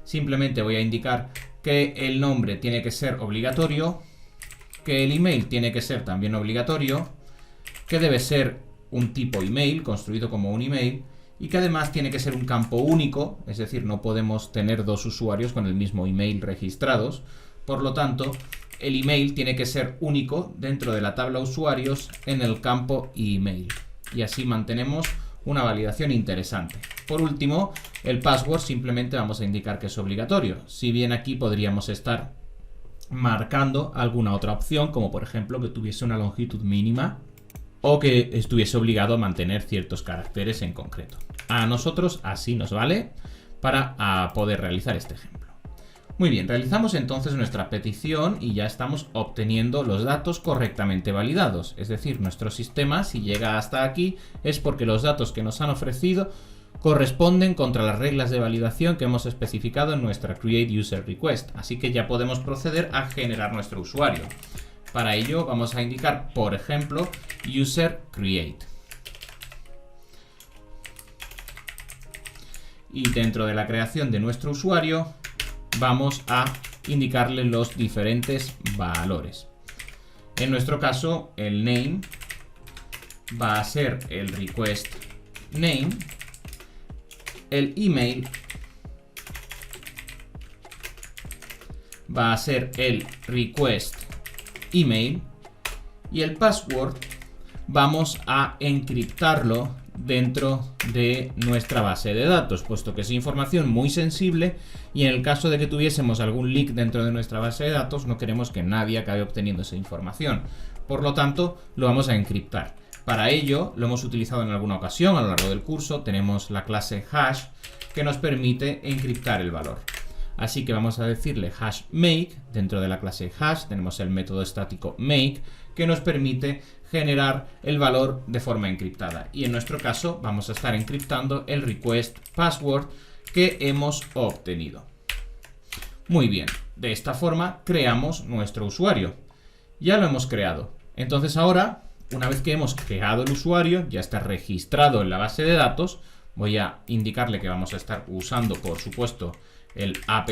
A: Simplemente voy a indicar que el nombre tiene que ser obligatorio, que el email tiene que ser también obligatorio, que debe ser un tipo email, construido como un email, y que además tiene que ser un campo único, es decir, no podemos tener dos usuarios con el mismo email registrados. Por lo tanto, el email tiene que ser único dentro de la tabla usuarios en el campo email. Y así mantenemos una validación interesante. Por último, el password simplemente vamos a indicar que es obligatorio. Si bien aquí podríamos estar marcando alguna otra opción, como por ejemplo que tuviese una longitud mínima o que estuviese obligado a mantener ciertos caracteres en concreto. A nosotros así nos vale para poder realizar este ejemplo. Muy bien, realizamos entonces nuestra petición y ya estamos obteniendo los datos correctamente validados. Es decir, nuestro sistema, si llega hasta aquí, es porque los datos que nos han ofrecido corresponden contra las reglas de validación que hemos especificado en nuestra Create User Request. Así que ya podemos proceder a generar nuestro usuario. Para ello vamos a indicar, por ejemplo, user create. Y dentro de la creación de nuestro usuario vamos a indicarle los diferentes valores. En nuestro caso, el name va a ser el request name, el email va a ser el request email y el password vamos a encriptarlo dentro de nuestra base de datos, puesto que es información muy sensible y en el caso de que tuviésemos algún leak dentro de nuestra base de datos no queremos que nadie acabe obteniendo esa información. Por lo tanto, lo vamos a encriptar. Para ello, lo hemos utilizado en alguna ocasión a lo largo del curso, tenemos la clase hash que nos permite encriptar el valor. Así que vamos a decirle hash make, dentro de la clase hash tenemos el método estático make que nos permite generar el valor de forma encriptada. Y en nuestro caso vamos a estar encriptando el request password que hemos obtenido. Muy bien, de esta forma creamos nuestro usuario. Ya lo hemos creado. Entonces ahora, una vez que hemos creado el usuario, ya está registrado en la base de datos, voy a indicarle que vamos a estar usando, por supuesto, el app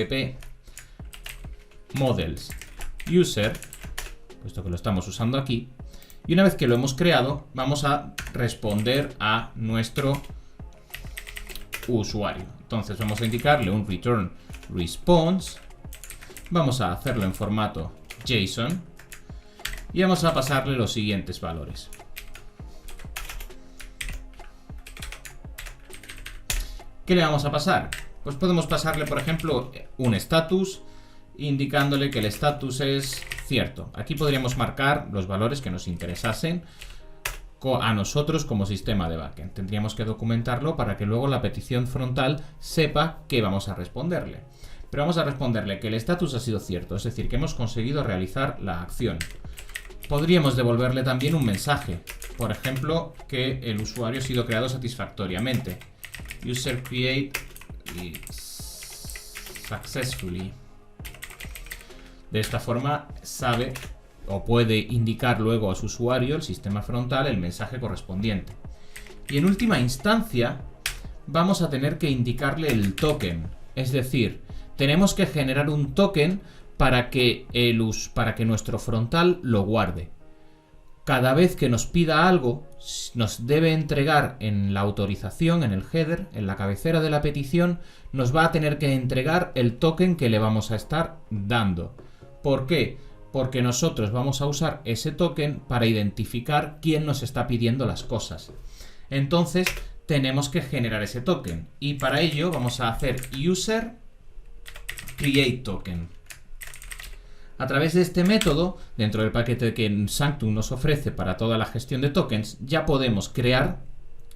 A: models user, puesto que lo estamos usando aquí. Y una vez que lo hemos creado, vamos a responder a nuestro usuario. Entonces vamos a indicarle un return response. Vamos a hacerlo en formato JSON. Y vamos a pasarle los siguientes valores. ¿Qué le vamos a pasar? Pues podemos pasarle, por ejemplo, un status, indicándole que el status es cierto. Aquí podríamos marcar los valores que nos interesasen a nosotros como sistema de backend. Tendríamos que documentarlo para que luego la petición frontal sepa qué vamos a responderle. Pero vamos a responderle que el status ha sido cierto, es decir, que hemos conseguido realizar la acción. Podríamos devolverle también un mensaje, por ejemplo, que el usuario ha sido creado satisfactoriamente. User create successfully. De esta forma sabe o puede indicar luego a su usuario, el sistema frontal, el mensaje correspondiente. Y en última instancia vamos a tener que indicarle el token, es decir, tenemos que generar un token para que nuestro frontal lo guarde. Cada vez que nos pida algo, nos debe entregar en la autorización, en el header, en la cabecera de la petición, nos va a tener que entregar el token que le vamos a estar dando. ¿Por qué? porque nosotros vamos a usar ese token para identificar quién nos está pidiendo las cosas. Entonces tenemos que generar ese token y para ello vamos a hacer user create token. A través de este método, dentro del paquete que Sanctum nos ofrece para toda la gestión de tokens, ya podemos crear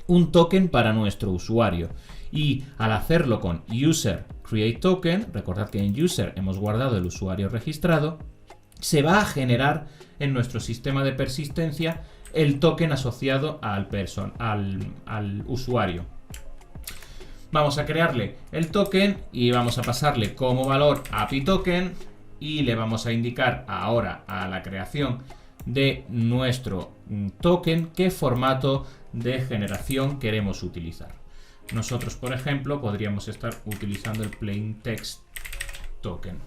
A: un token para nuestro usuario. Y al hacerlo con user create token, recordad que en user hemos guardado el usuario registrado, se va a generar en nuestro sistema de persistencia el token asociado al usuario. Vamos a crearle el token y vamos a pasarle como valor API token y le vamos a indicar ahora a la creación de nuestro token qué formato de generación queremos utilizar. Nosotros, por ejemplo, podríamos estar utilizando el plain text token.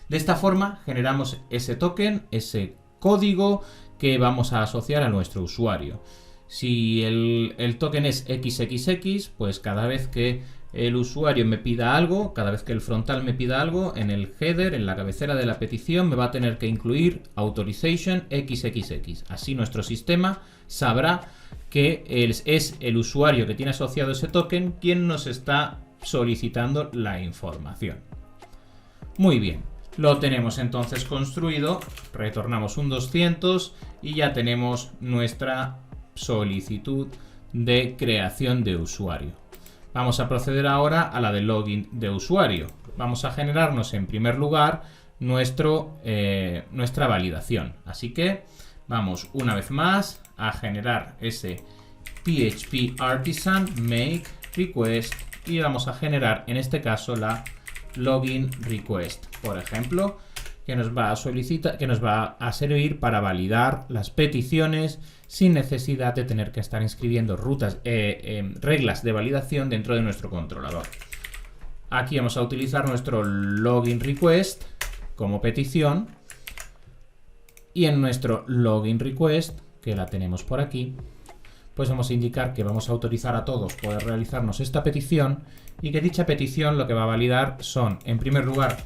A: De esta forma generamos ese token, ese código que vamos a asociar a nuestro usuario. Si el token es XXX, pues cada vez que el usuario me pida algo, cada vez que el frontal me pida algo, en el header, en la cabecera de la petición, me va a tener que incluir authorization XXX. Así nuestro sistema sabrá que es el usuario que tiene asociado ese token quien nos está solicitando la información. Muy bien, lo tenemos entonces construido, retornamos un 200 y ya tenemos nuestra solicitud de creación de usuario. Vamos a proceder ahora a la de login de usuario. Vamos a generarnos en primer lugar nuestra validación. Así que vamos una vez más a generar ese PHP Artisan make request y vamos a generar en este caso la login request, por ejemplo, que nos va a servir para validar las peticiones sin necesidad de tener que estar inscribiendo reglas de validación dentro de nuestro controlador. Aquí vamos a utilizar nuestro login request como petición y en nuestro login request, que la tenemos por aquí, pues vamos a indicar que vamos a autorizar a todos poder realizarnos esta petición y que dicha petición lo que va a validar son, en primer lugar,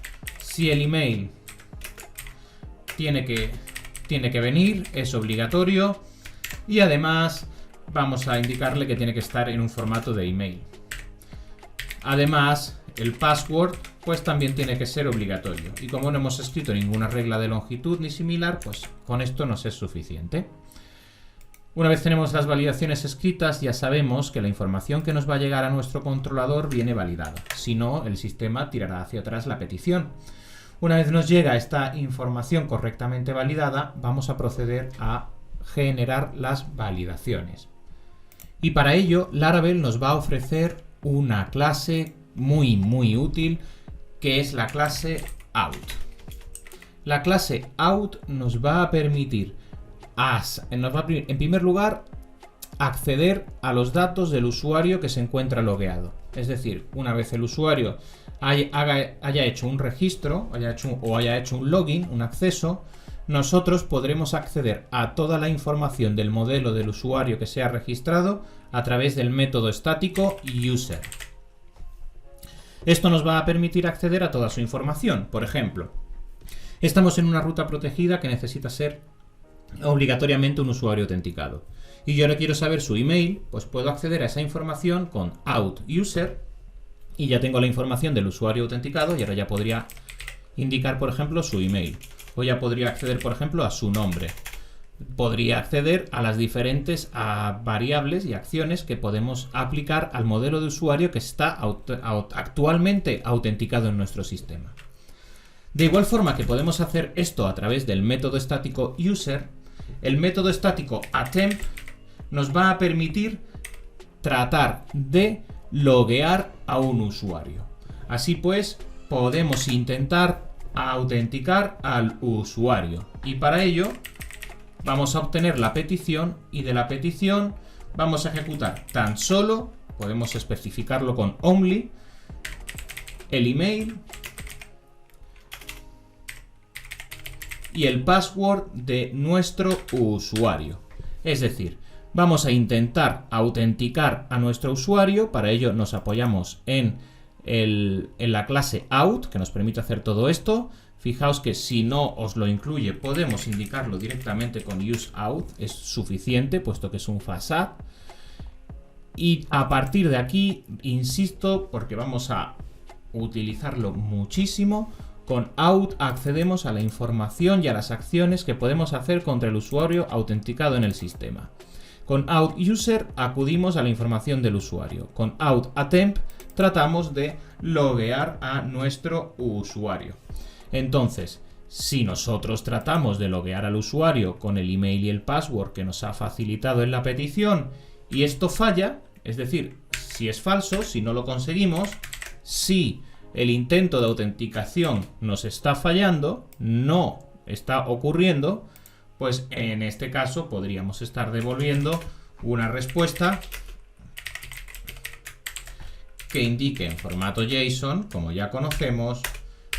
A: si el email tiene que venir, es obligatorio, y además vamos a indicarle que tiene que estar en un formato de email. Además, el password pues también tiene que ser obligatorio, y como no hemos escrito ninguna regla de longitud ni similar, pues con esto nos es suficiente. Una vez tenemos las validaciones escritas, ya sabemos que la información que nos va a llegar a nuestro controlador viene validada. Si no, el sistema tirará hacia atrás la petición. Una vez nos llega esta información correctamente validada, vamos a proceder a generar las validaciones. Y para ello, Laravel nos va a ofrecer una clase muy útil, que es la clase out. La clase out nos va a permitir, en primer lugar, acceder a los datos del usuario que se encuentra logueado. Es decir, una vez el usuario haya hecho un registro haya hecho un login, un acceso, nosotros podremos acceder a toda la información del modelo del usuario que se ha registrado a través del método estático user. Esto nos va a permitir acceder a toda su información. Por ejemplo, estamos en una ruta protegida que necesita ser obligatoriamente un usuario autenticado y yo no quiero saber su email, pues puedo acceder a esa información con out user y ya tengo la información del usuario autenticado y ahora ya podría indicar, por ejemplo, su email, o ya podría acceder, por ejemplo, a su nombre. Podría acceder a las diferentes variables y acciones que podemos aplicar al modelo de usuario que está actualmente autenticado en nuestro sistema. De igual forma que podemos hacer esto a través del método estático user, el método estático attempt nos va a permitir tratar de loguear a un usuario. Así pues, podemos intentar autenticar al usuario y para ello vamos a obtener la petición y de la petición vamos a ejecutar tan solo, podemos especificarlo con only, el email y el password de nuestro usuario. Es decir, vamos a intentar autenticar a nuestro usuario, para ello nos apoyamos en la clase out, que nos permite hacer todo esto. Fijaos que si no os lo incluye, podemos indicarlo directamente con useOut, es suficiente, puesto que es un facade. Y a partir de aquí, insisto, porque vamos a utilizarlo muchísimo, con out accedemos a la información y a las acciones que podemos hacer contra el usuario autenticado en el sistema. Con out user acudimos a la información del usuario. Con out attempt tratamos de loguear a nuestro usuario. Entonces, si nosotros tratamos de loguear al usuario con el email y el password que nos ha facilitado en la petición y esto falla, es decir, si es falso, si no lo conseguimos, si el intento de autenticación nos está fallando, no está ocurriendo, pues en este caso podríamos estar devolviendo una respuesta que indique en formato JSON, como ya conocemos,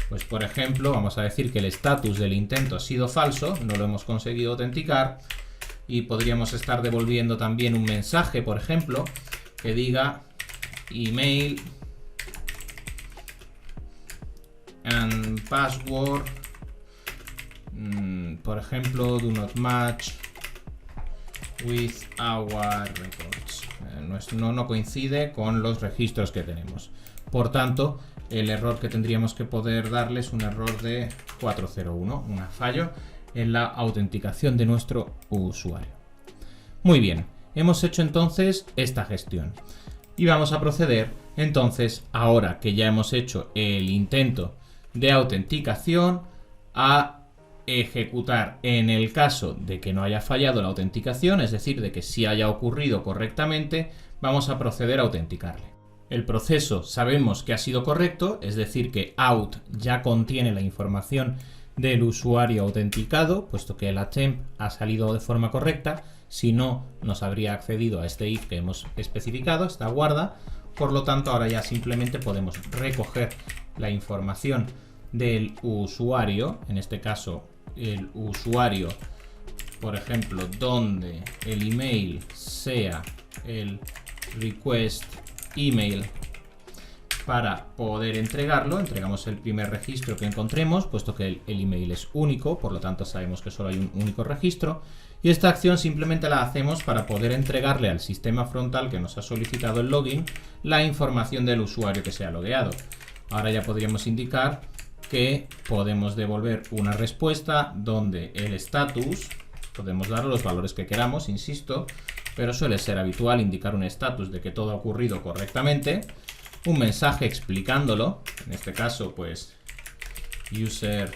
A: pues por ejemplo, vamos a decir que el estatus del intento ha sido falso, no lo hemos conseguido autenticar, y podríamos estar devolviendo también un mensaje, por ejemplo, que diga email and password, por ejemplo, do not match with our records. No coincide con los registros que tenemos. Por tanto, el error que tendríamos que poder darle es un error de 401, un fallo en la autenticación de nuestro usuario. Muy bien, hemos hecho entonces esta gestión. Y vamos a proceder entonces, ahora que ya hemos hecho el intento de autenticación, a ejecutar en el caso de que no haya fallado la autenticación, es decir, de que sí haya ocurrido correctamente, vamos a proceder a autenticarle. El proceso sabemos que ha sido correcto, es decir, que out ya contiene la información del usuario autenticado, puesto que el attempt ha salido de forma correcta, si no nos habría accedido a este if que hemos especificado, esta guarda. Por lo tanto, ahora ya simplemente podemos recoger la información del usuario, en este caso el usuario, por ejemplo, donde el email sea el request email, para poder entregarlo. Entregamos el primer registro que encontremos, puesto que el email es único, por lo tanto sabemos que solo hay un único registro, y esta acción simplemente la hacemos para poder entregarle al sistema frontal que nos ha solicitado el login la información del usuario que se ha logueado. Ahora ya podríamos indicar que podemos devolver una respuesta donde el status, podemos dar los valores que queramos, insisto, pero suele ser habitual indicar un status de que todo ha ocurrido correctamente, un mensaje explicándolo, en este caso pues user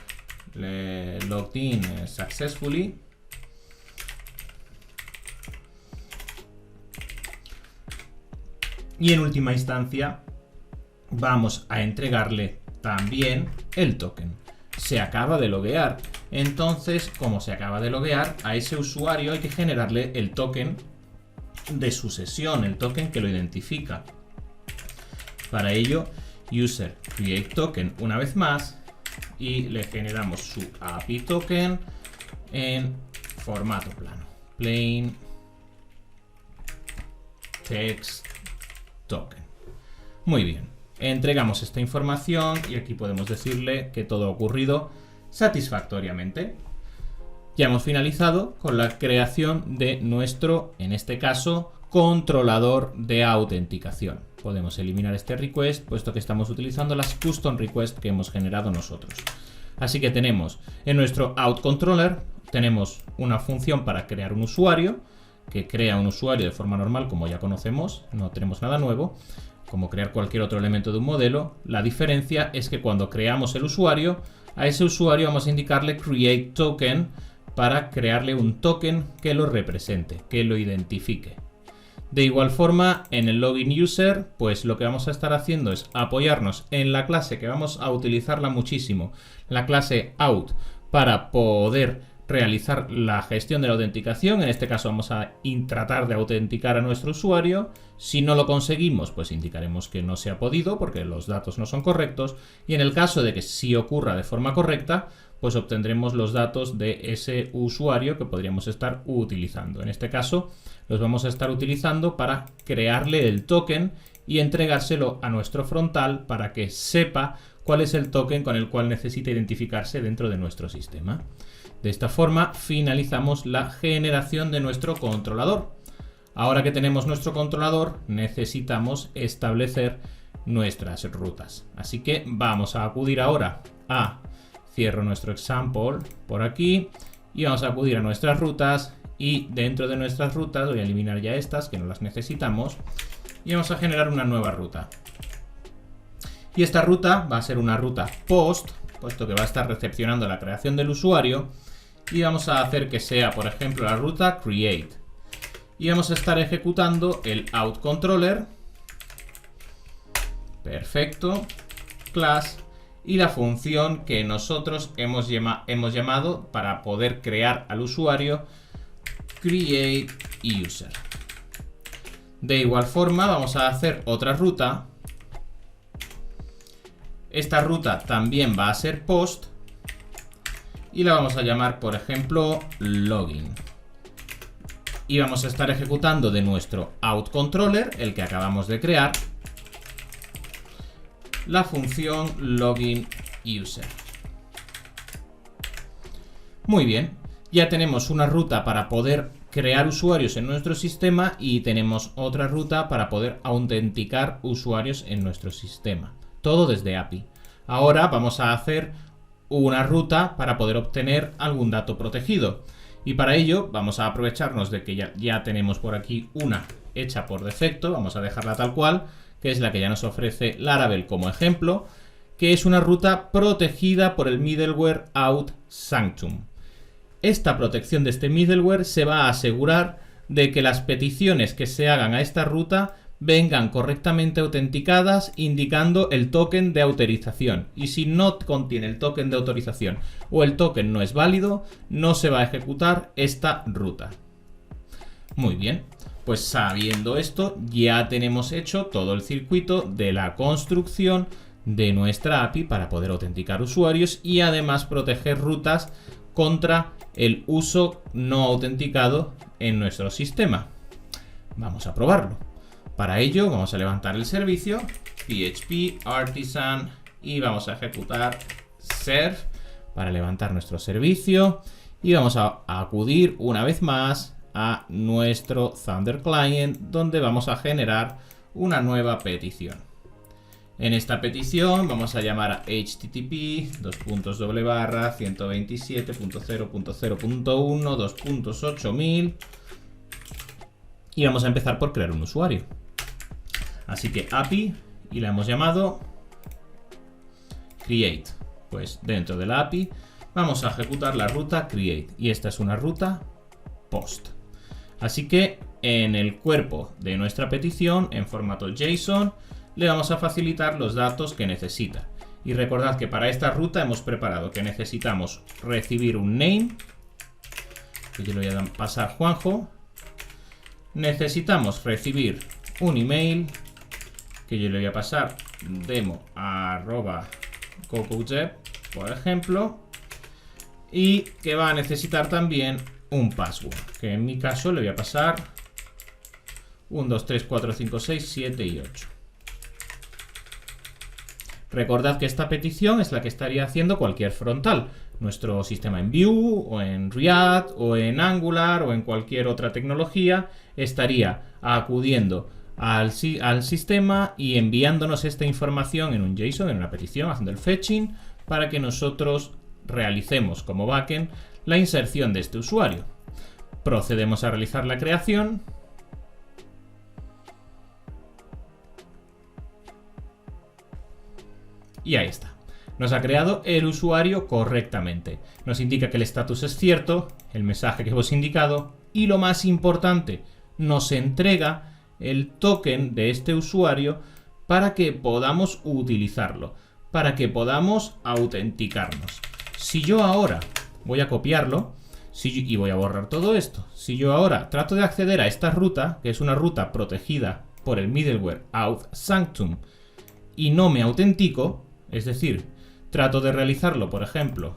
A: logged in successfully, y en última instancia vamos a entregarle también el token. Se acaba de loguear, entonces como se acaba de loguear, a ese usuario hay que generarle el token de su sesión, el token que lo identifica. Para ello, user create token una vez más y le generamos su API token en formato plano, plain text token. Muy bien, entregamos esta información y aquí podemos decirle que todo ha ocurrido satisfactoriamente. Ya hemos finalizado con la creación de nuestro, en este caso, controlador de autenticación. Podemos eliminar este request, puesto que estamos utilizando las custom requests que hemos generado nosotros. Así que tenemos en nuestro outController, tenemos una función para crear un usuario, que crea un usuario de forma normal, como ya conocemos, no tenemos nada nuevo, como crear cualquier otro elemento de un modelo. La diferencia es que cuando creamos el usuario, a ese usuario vamos a indicarle create token para crearle un token que lo represente, que lo identifique. De igual forma, en el login user, pues lo que vamos a estar haciendo es apoyarnos en la clase que vamos a utilizarla muchísimo, la clase out, para poder realizar la gestión de la autenticación. En este caso vamos a tratar de autenticar a nuestro usuario. Si no lo conseguimos, pues indicaremos que no se ha podido porque los datos no son correctos, y en el caso de que sí ocurra de forma correcta, pues obtendremos los datos de ese usuario que podríamos estar utilizando. En este caso los vamos a estar utilizando para crearle el token y entregárselo a nuestro frontal para que sepa
B: cuál es el token con el cual necesita identificarse dentro de nuestro sistema. De esta forma finalizamos la generación de nuestro controlador. Ahora que tenemos nuestro controlador, necesitamos establecer nuestras rutas. Así que vamos a acudir ahora cierro nuestro example por aquí y vamos a acudir a nuestras rutas, y dentro de nuestras rutas voy a eliminar ya estas que no las necesitamos y vamos a generar una nueva ruta. Y esta ruta va a ser una ruta post, puesto que va a estar recepcionando la creación del usuario, y vamos a hacer que sea, por ejemplo, la ruta create. Y vamos a estar ejecutando el out controller, perfecto, class, y la función que nosotros hemos llamado para poder crear al usuario, create user. De igual forma vamos a hacer otra ruta. Esta ruta también va a ser post y la vamos a llamar, por ejemplo, login. Y vamos a estar ejecutando de nuestro out controller, el que acabamos de crear, la función login user. Muy bien, ya tenemos una ruta para poder crear usuarios en nuestro sistema y tenemos otra ruta para poder autenticar usuarios en nuestro sistema. Todo desde API. Ahora vamos a hacer una ruta para poder obtener algún dato protegido. Y para ello vamos a aprovecharnos de que ya tenemos por aquí una hecha por defecto. Vamos a dejarla tal cual, que es la que ya nos ofrece Laravel como ejemplo, que es una ruta protegida por el middleware out sanctum. Esta protección de este middleware se va a asegurar de que las peticiones que se hagan a esta ruta vengan correctamente autenticadas indicando el token de autorización. Y si no contiene el token de autorización o el token no es válido, no se va a ejecutar esta ruta. Muy bien, pues sabiendo esto ya tenemos hecho todo el circuito de la construcción de nuestra API para poder autenticar usuarios y además proteger rutas contra el uso no autenticado en nuestro sistema. Vamos a probarlo. Para ello vamos a levantar el servicio PHP Artisan y vamos a ejecutar serve para levantar nuestro servicio y vamos a acudir una vez más a nuestro Thunder Client, donde vamos a generar una nueva petición. En esta petición vamos a llamar a http://127.0.0.1 y vamos a empezar por crear un usuario. Así que API y la hemos llamado create. Pues dentro de la API vamos a ejecutar la ruta create y esta es una ruta post. Así que en el cuerpo de nuestra petición en formato JSON le vamos a facilitar los datos que necesita. Y recordad que para esta ruta hemos preparado que necesitamos recibir un name, que yo le voy a pasar Juanjo. Necesitamos recibir un email, que yo le voy a pasar demo@cocojeb, por ejemplo. Y que va a necesitar también un password, que en mi caso le voy a pasar 1, 2, 3, 4, 5, 6, 7 y 8. Recordad que esta petición es la que estaría haciendo cualquier frontal. Nuestro sistema en Vue, o en React, o en Angular, o en cualquier otra tecnología, estaría acudiendo al sistema y enviándonos esta información en un JSON, en una petición, haciendo el fetching, para que nosotros realicemos como backend la inserción de este usuario. Procedemos a realizar la creación. Y ahí está. Nos ha creado el usuario correctamente. Nos indica que el estatus es cierto, el mensaje que hemos indicado y lo más importante, nos entrega el token de este usuario para que podamos utilizarlo, para que podamos autenticarnos. Si yo ahora voy a copiarlo y voy a borrar todo esto, si yo ahora trato de acceder a esta ruta, que es una ruta protegida por el middleware auth sanctum, y no me autentico, es decir, trato de realizarlo, por ejemplo,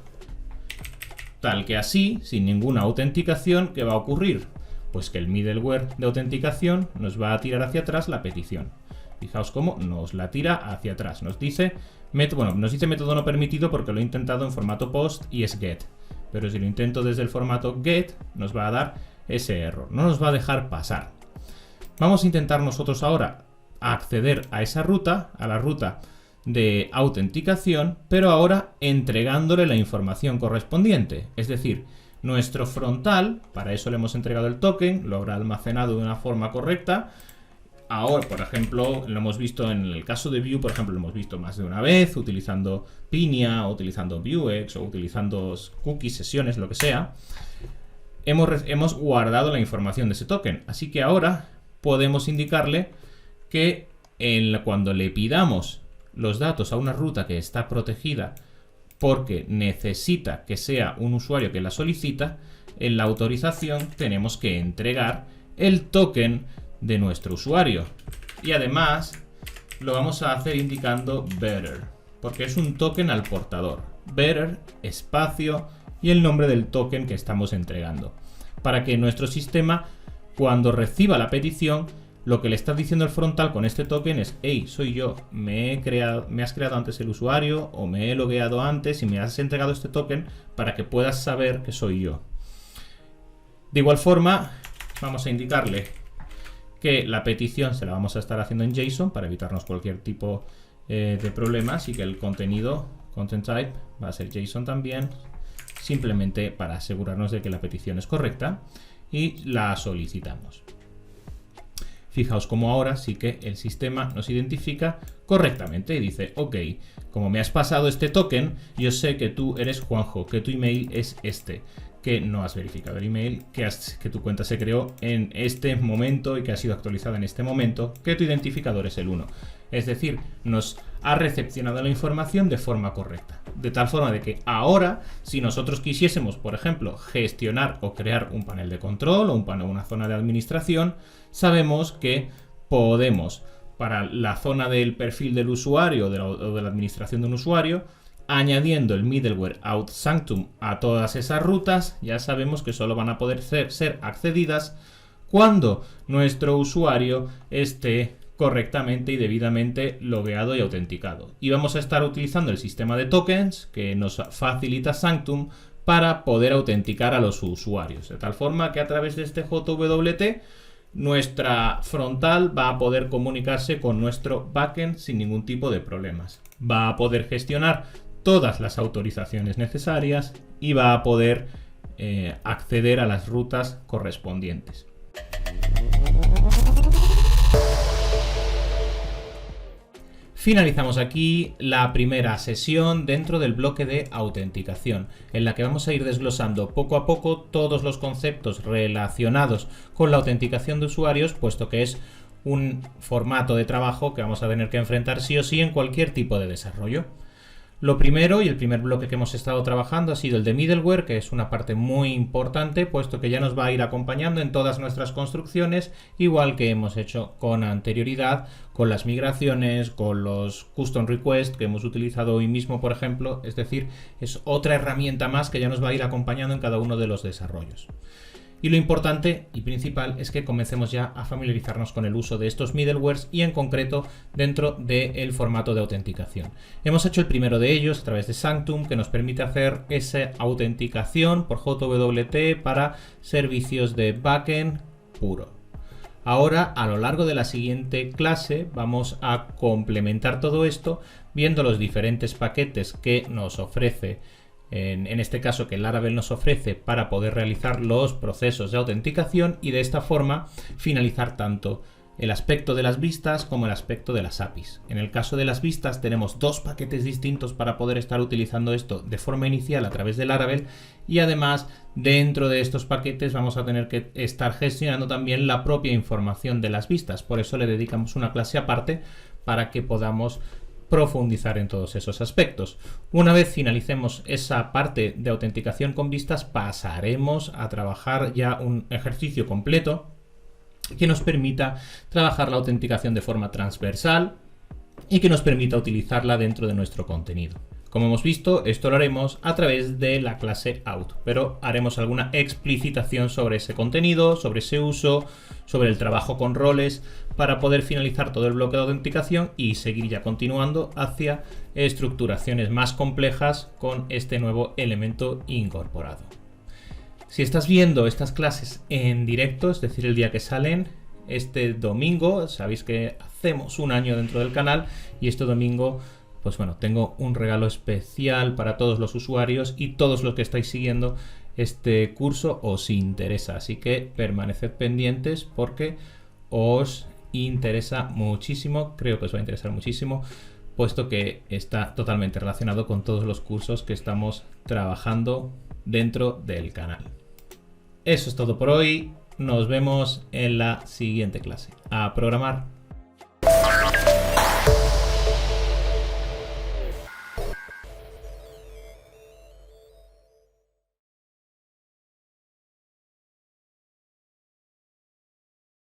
B: tal que así, sin ninguna autenticación, ¿qué va a ocurrir? Pues que el middleware de autenticación nos va a tirar hacia atrás la petición. Fijaos cómo nos la tira hacia atrás. Nos dice método no permitido porque lo he intentado en formato post y es get. Pero si lo intento desde el formato get, nos va a dar ese error. No nos va a dejar pasar. Vamos a intentar nosotros ahora acceder a esa ruta, a la ruta de autenticación, pero ahora entregándole la información correspondiente. Es decir, nuestro frontal, para eso le hemos entregado el token, lo habrá almacenado de una forma correcta. Ahora, por ejemplo, lo hemos visto en el caso de Vue, por ejemplo, lo hemos visto más de una vez, utilizando Pinia, o utilizando Vuex, o utilizando cookies, sesiones, lo que sea. Hemos guardado la información de ese token. Así que ahora podemos indicarle que cuando le pidamos los datos a una ruta que está protegida porque necesita que sea un usuario que la solicita, en la autorización tenemos que entregar el token de nuestro usuario. Y además lo vamos a hacer indicando better, porque es un token al portador. Better, espacio y el nombre del token que estamos entregando. Para que nuestro sistema, cuando reciba la petición, lo que le está diciendo el frontal con este token es: hey, soy yo, me has creado antes el usuario o me he logueado antes y me has entregado este token para que puedas saber que soy yo. De igual forma, vamos a indicarle que la petición se la vamos a estar haciendo en JSON para evitarnos cualquier tipo de problemas, y que el contenido, content type, va a ser JSON también, simplemente para asegurarnos de que la petición es correcta y la solicitamos. Fijaos cómo ahora sí que el sistema nos identifica correctamente y dice: ok, como me has pasado este token, yo sé que tú eres Juanjo, que tu email es este, que no has verificado el email, que tu cuenta se creó en este momento y que ha sido actualizada en este momento, que tu identificador es el 1. Es decir, nos ha recepcionado la información de forma correcta. De tal forma de que ahora, si nosotros quisiésemos, por ejemplo, gestionar o crear un panel de control o una zona de administración, sabemos que podemos, para la zona del perfil del usuario o de la administración de un usuario, añadiendo el middleware out_sanctum a todas esas rutas, ya sabemos que solo van a poder ser accedidas cuando nuestro usuario esté correctamente y debidamente logueado y autenticado. Y vamos a estar utilizando el sistema de tokens que nos facilita Sanctum para poder autenticar a los usuarios. De tal forma que a través de este JWT nuestra frontal va a poder comunicarse con nuestro backend sin ningún tipo de problemas. Va a poder gestionar todas las autorizaciones necesarias y va a poder acceder a las rutas correspondientes. Finalizamos aquí la primera sesión dentro del bloque de autenticación, en la que vamos a ir desglosando poco a poco todos los conceptos relacionados con la autenticación de usuarios, puesto que es un formato de trabajo que vamos a tener que enfrentar sí o sí en cualquier tipo de desarrollo. Lo primero y el primer bloque que hemos estado trabajando ha sido el de middleware, que es una parte muy importante, puesto que ya nos va a ir acompañando en todas nuestras construcciones, igual que hemos hecho con anterioridad, con las migraciones, con los custom requests que hemos utilizado hoy mismo, por ejemplo. Es decir, es otra herramienta más que ya nos va a ir acompañando en cada uno de los desarrollos. Y lo importante y principal es que comencemos ya a familiarizarnos con el uso de estos middlewares y en concreto dentro del formato de autenticación. Hemos hecho el primero de ellos a través de Sanctum, que nos permite hacer esa autenticación por JWT para servicios de backend puro. Ahora, a lo largo de la siguiente clase, vamos a complementar todo esto viendo los diferentes paquetes que nos ofrece, en este caso que Laravel nos ofrece para poder realizar los procesos de autenticación y de esta forma finalizar tanto el aspecto de las vistas como el aspecto de las APIs. En el caso de las vistas tenemos dos paquetes distintos para poder estar utilizando esto de forma inicial a través de Laravel, y además dentro de estos paquetes vamos a tener que estar gestionando también la propia información de las vistas. Por eso le dedicamos una clase aparte para que podamos profundizar en todos esos aspectos. Una vez finalicemos esa parte de autenticación con vistas, pasaremos a trabajar ya un ejercicio completo que nos permita trabajar la autenticación de forma transversal y que nos permita utilizarla dentro de nuestro contenido. Como hemos visto, esto lo haremos a través de la clase out, pero haremos alguna explicitación sobre ese contenido, sobre ese uso, sobre el trabajo con roles, para poder finalizar todo el bloque de autenticación y seguir ya continuando hacia estructuraciones más complejas con este nuevo elemento incorporado. Si estás viendo estas clases en directo, es decir, el día que salen, este domingo, sabéis que hacemos un año dentro del canal y este domingo, pues bueno, tengo un regalo especial para todos los usuarios y todos los que estáis siguiendo este curso os interesa. Así que permaneced pendientes porque os interesa muchísimo, creo que os va a interesar muchísimo, puesto que está totalmente relacionado con todos los cursos que estamos trabajando dentro del canal. Eso es todo por hoy. Nos vemos en la siguiente clase. A programar.